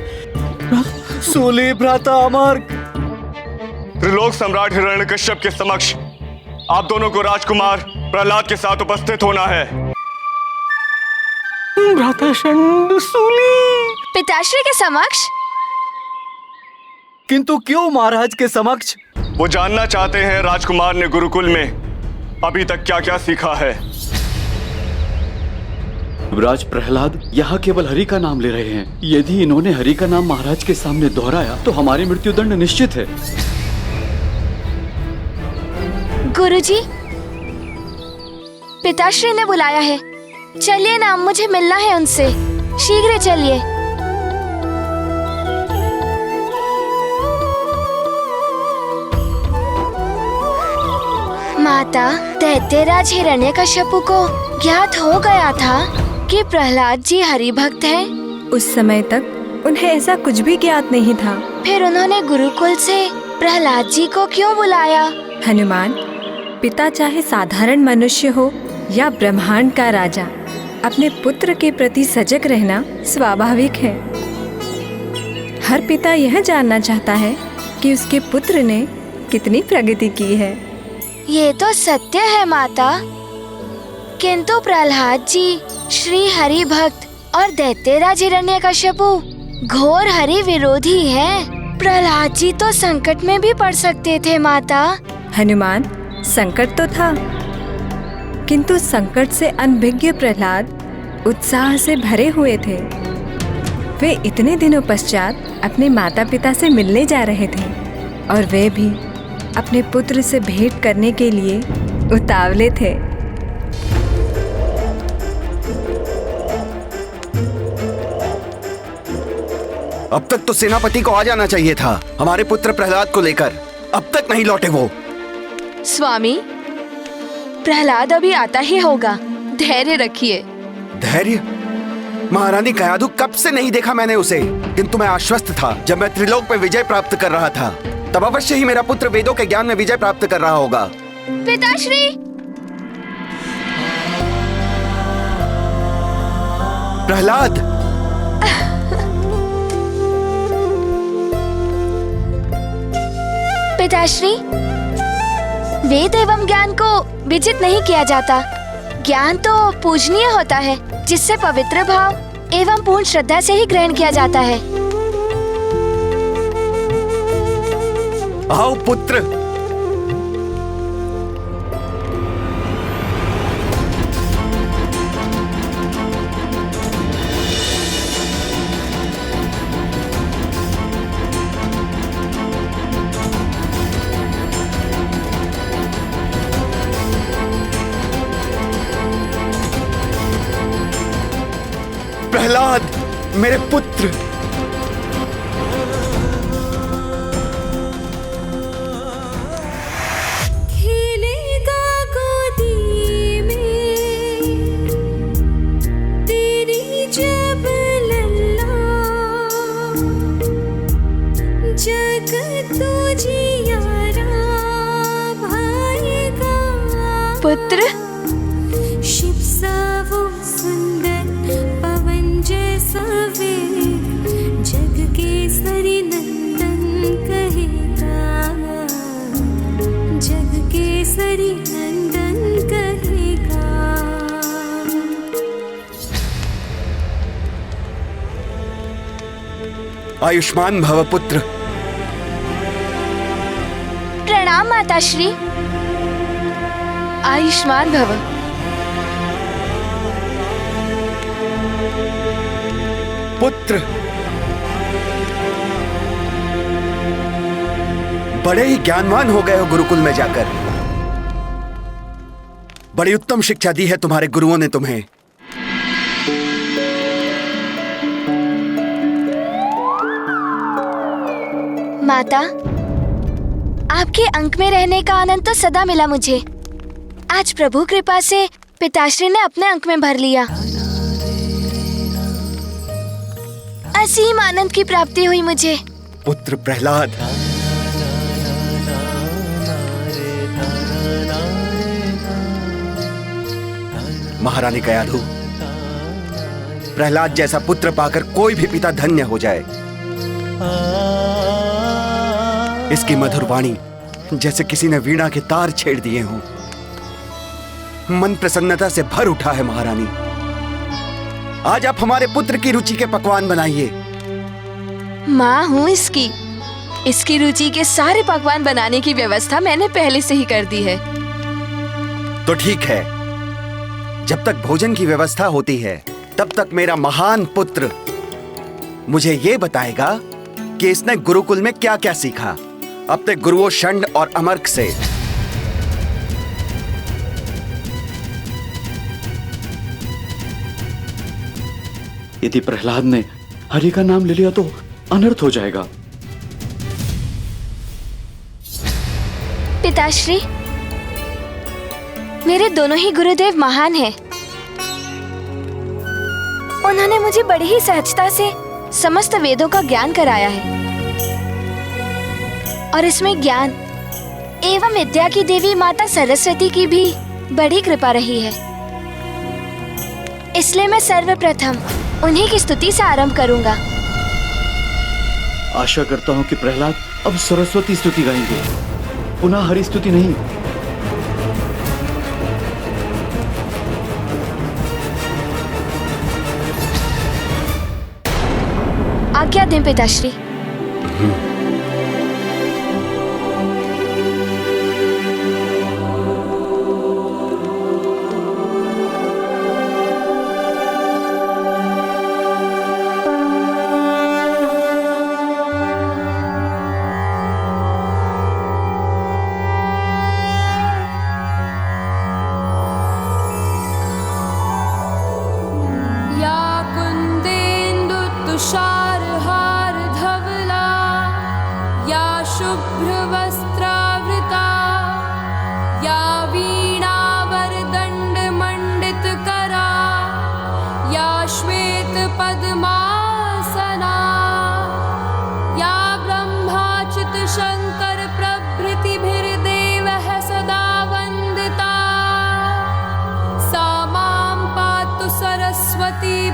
सूली भ्राता अमर्क। त्रिलोक सम्राट हिरण्यकश्यप के समक्ष आप दोनों को राजकुमार प्रहलाद के साथ उपस्थित होना है। पिताश्री के समक्ष? किंतु क्यों महाराज के समक्ष? वो जानना चाहते हैं राजकुमार ने गुरुकुल में अभी तक क्या क्या सीखा है। युवराज प्रहलाद यहाँ केवल हरि का नाम ले रहे हैं। यदि इन्होंने हरि का नाम महाराज के सामने दोहराया तो हमारी मृत्युदंड निश्चित है। गुरुजी, पिताश्री ने बुलाया है। चलिए ना, मुझे मिलना है उनसे। शीघ्र चलिए। माता, दैत्यराज हिरण्यकश्यपु को ज्ञात हो गया था कि प्रहलाद जी हरि भक्त हैं। उस समय तक उन्हें ऐसा कुछ भी ज्ञात नहीं था। फिर उन्होंने गुरुकुल से प्रहलाद जी को क्यों बुलाया? हनुमान, पिता चाहे साधारण मनुष्य हो या ब्रह्मांड का राजा, अपने पुत्र के प्रति सजग रहना स्वाभाविक है। हर पिता यह जानना चाहता है कि उसके पुत्र ने कितनी प्रगति की है। ये तो सत्य है माता, किंतु प्रहलाद जी श्री हरि भक्त और दैत्यराज हिरण्यकश्यपु घोर हरि विरोधी हैं। प्रहलाद जी तो संकट में भी पड़ सकते थे माता। हनुमान, संकट तो था, किंतु संकट से अनभिज्ञ प्रहलाद उत्साह से भरे हुए थे। वे इतने दिनों पश्चात अपने माता पिता से मिलने जा रहे थे और वे भी अपने पुत्र से भेंट करने के लिए उतावले थे। अब तक तो सेनापति को आ जाना चाहिए था हमारे पुत्र प्रहलाद को लेकर। अब तक नहीं लौटे वो। स्वामी, प्रहलाद अभी आता ही होगा, धैर्य रखिए। धैर्य? महारानी कयाधु कब से नहीं देखा मैंने उसे, किंतु मैं आश्वस्त था जब मैं त्रिलोक पे विजय प्राप्त कर रहा था तब अवश्य ही मेरा पुत्र वेदों के ज्ञान में विजय प्राप्त कर रहा होगा। पिताश्री! प्रहलाद! पिताश्री, वेद एवं ज्ञान को विजित नहीं किया जाता। ज्ञान तो पूजनीय होता है, जिससे पवित्र भाव एवं पूर्ण श्रद्धा से ही ग्रहण किया जाता है। आओ पुत्र। प्रहलाद, मेरे पुत्र। खेलेगा गोदी में तेरी जब लल्ला, जग तुझियारा भाएगा। पुत्र, शिव सा वो सुंदर पवन जैसा वे, जग के सरी नंदन कहेगा, जग के सरी नंदन कहेगा। आयुष्मान भव पुत्र। प्रणाम माताश्री। आयुष्मान भव। पुत्र, बड़े ही ज्ञानवान हो गए हो गुरुकुल में जाकर। बड़ी उत्तम शिक्षा दी है तुम्हारे गुरुओं ने तुम्हें। माता, आपके अंक में रहने का आनंद तो सदा मिला मुझे। आज प्रभु कृपा से पिताश्री ने अपने अंक में भर लिया। असीम आनंद की प्राप्ति हुई मुझे। पुत्र प्रहलाद, महारानी कयाधु, प्रहलाद जैसा पुत्र पाकर कोई भी पिता धन्य हो जाए। इसकी मधुर वाणी जैसे किसी ने वीणा के तार छेड़ दिए हों। मन प्रसन्नता से भर उठा है महारानी। आज आप हमारे पुत्र की रुचि के पकवान बनाइए। माँ हूँ इसकी रुचि के सारे पकवान बनाने की व्यवस्था मैंने पहले से ही कर दी है। तो ठीक है, जब तक भोजन की व्यवस्था होती है तब तक मेरा महान पुत्र मुझे ये बताएगा कि इसने गुरुकुल में क्या क्या सीखा अपने गुरुओं षंड और अमर्क से। यदि प्रहलाद ने हरि का नाम ले लिया तो अनर्थ हो जाएगा। पिताश्री, मेरे दोनों ही गुरुदेव महान हैं। उन्होंने मुझे बड़ी ही सहजता से समस्त वेदों का ज्ञान कराया है और इसमें ज्ञान एवं विद्या की देवी माता सरस्वती की भी बड़ी कृपा रही है। इसलिए मैं सर्वप्रथम उन्हीं की स्तुति से आरंभ करूंगा। आशा करता हूं कि प्रहलाद अब सरस्वती स्तुति गाएंगे, पुनः हरि स्तुति नहीं। आज्ञा दें पिताश्री।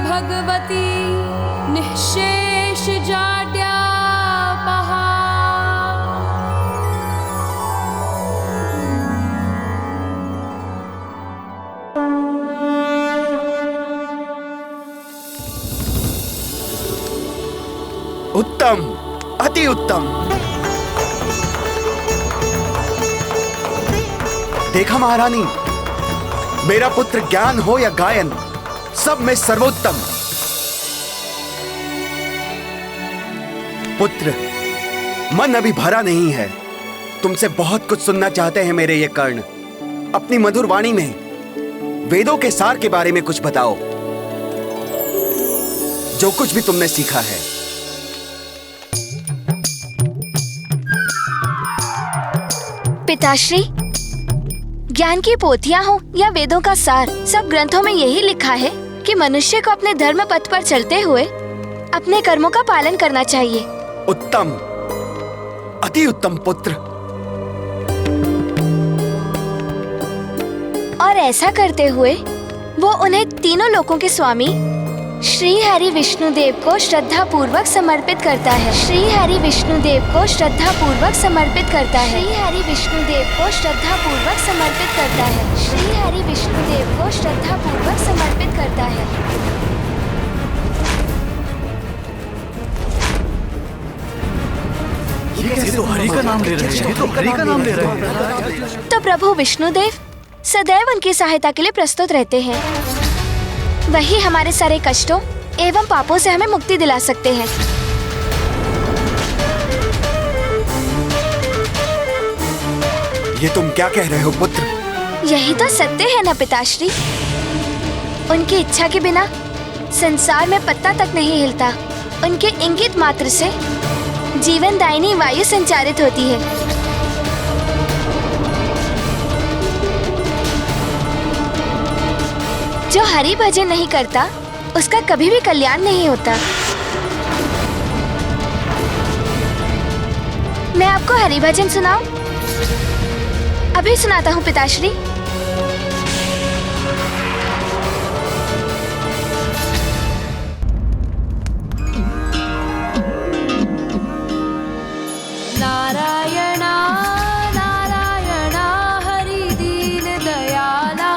भगवती निःशेष जाड्यापहा। उत्तम, अति उत्तम। देखा महारानी, मेरा पुत्र ज्ञान हो या गायन, सब में सर्वोत्तम। पुत्र, मन अभी भरा नहीं है। तुमसे बहुत कुछ सुनना चाहते हैं मेरे ये कर्ण। अपनी मधुर वाणी में वेदों के सार के बारे में कुछ बताओ, जो कुछ भी तुमने सीखा है। पिताश्री, ज्ञान की पोथियां हो या वेदों का सार, सब ग्रंथों में यही लिखा है कि मनुष्य को अपने धर्म पथ पर चलते हुए अपने कर्मों का पालन करना चाहिए। उत्तम, अति उत्तम पुत्र। और ऐसा करते हुए वो उन्हें तीनों लोकों के स्वामी श्री हरि विष्णुदेव को श्रद्धा पूर्वक समर्पित करता है। श्री हरि विष्णुदेव को श्रद्धा पूर्वक समर्पित करता है। श्री हरि विष्णुदेव को श्रद्धा पूर्वक समर्पित करता है। श्री हरि विष्णुदेव को श्रद्धा पूर्वक समर्पित करता है। ये तो हरि का नाम ले रहे हैं। ये तो हरि का नाम ले रहे हैं। तो प्रभु विष्णुदेव सदैव उनकी सहायता के लिए प्रस्तुत रहते हैं। वही हमारे सारे कष्टों एवं पापों से हमें मुक्ति दिला सकते हैं। ये तुम क्या कह रहे हो पुत्र? यही तो सत्य है ना पिताश्री। उनकी इच्छा के बिना संसार में पत्ता तक नहीं हिलता। उनके इंगित मात्र से जीवनदायिनी वायु संचारित होती है। जो हरि भजन नहीं करता उसका कभी भी कल्याण नहीं होता। मैं आपको हरि भजन सुनाऊं? अभी सुनाता हूँ पिताश्री। नारायणा नारायणा हरि दीन दयाला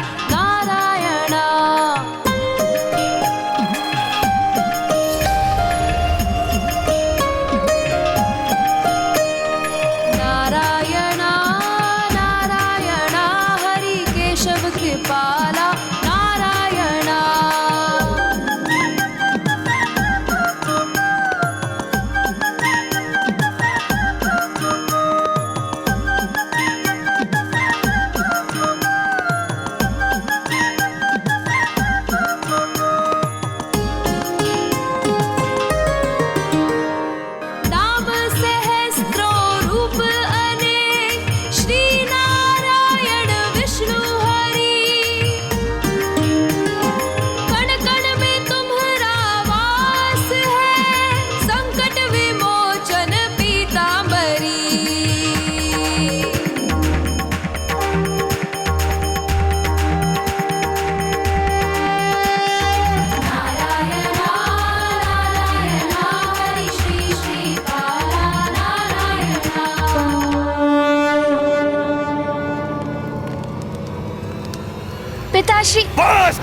पिताश्री। बस!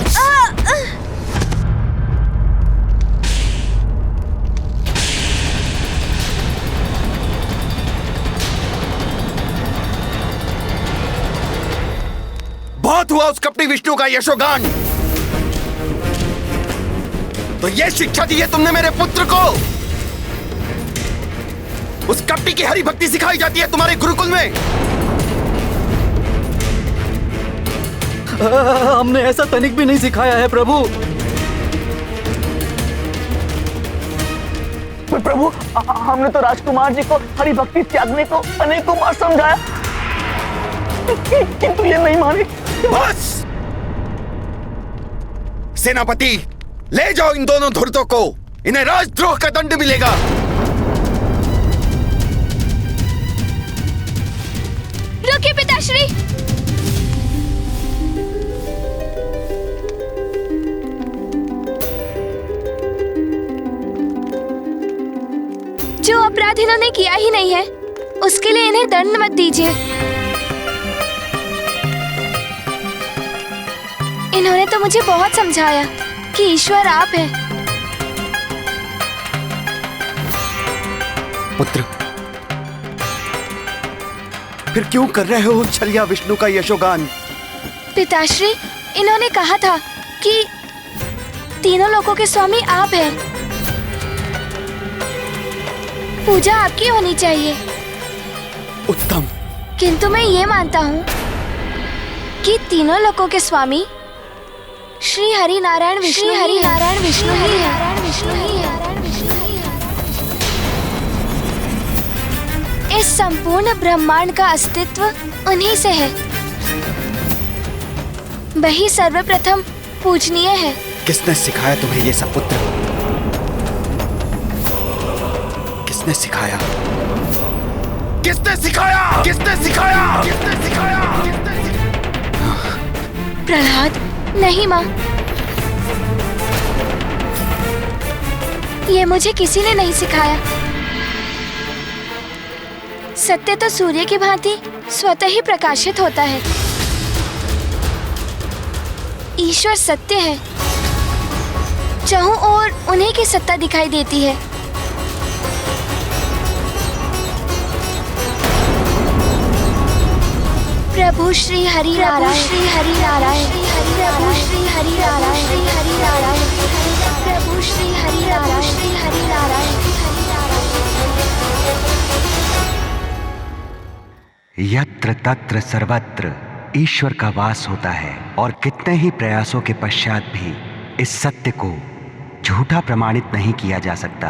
बहुत हुआ उस कपटी विष्णु का यशोगान। तो ये शिक्षा दी है तुमने मेरे पुत्र को? उस कपटी की हरि भक्ति सिखाई जाती है तुम्हारे गुरुकुल में? हमने ऐसा तनिक भी नहीं सिखाया है प्रभु। प्रभु, हमने तो राजकुमार जी को हरि भक्ति त्यागने को अनेकों बार समझाया, किंतु ये नहीं माने। बस! सेनापति, ले जाओ इन दोनों धूर्तों को, इन्हें राजद्रोह का दंड मिलेगा। रुकिए पिताश्री। जो अपराध इन्होंने किया ही नहीं है, उसके लिए इन्हें दंड मत दीजिए। इन्होंने तो मुझे बहुत समझाया कि ईश्वर आप हैं। पुत्र, फिर क्यों कर रहे हो छलिया विष्णु का यशोगान? पिताश्री, इन्होंने कहा था कि तीनों लोकों के स्वामी आप हैं। पूजा आपकी होनी चाहिए। उत्तम। किंतु मैं ये मानता हूँ कि तीनों लोकों के स्वामी श्री हरि नारायण विष्णु ही है। इस संपूर्ण ब्रह्मांड का अस्तित्व उन्हीं से है। वही सर्वप्रथम पूजनीय है। किसने सिखाया तुम्हें ये सब पुत्र? किसने सिखाया? किसने सिखाया? किसने सिखाया? किसने सिखाया? प्रहलाद, नहीं माँ, ये मुझे किसी ने नहीं सिखाया। सत्य तो सूर्य की भांति स्वतः ही प्रकाशित होता है। ईश्वर सत्य है, चाहूं और उन्हीं की सत्ता दिखाई देती है। प्रभु श्री हरि नारायण, श्री हरि नारायण, प्रभु श्री हरि नारायण, श्री हरि नारायण, प्रभु श्री हरि नारायण, श्री हरि नारायण। यत्र तत्र सर्वत्र ईश्वर का वास होता है, और कितने ही प्रयासों के पश्चात भी इस सत्य को झूठा प्रमाणित नहीं किया जा सकता।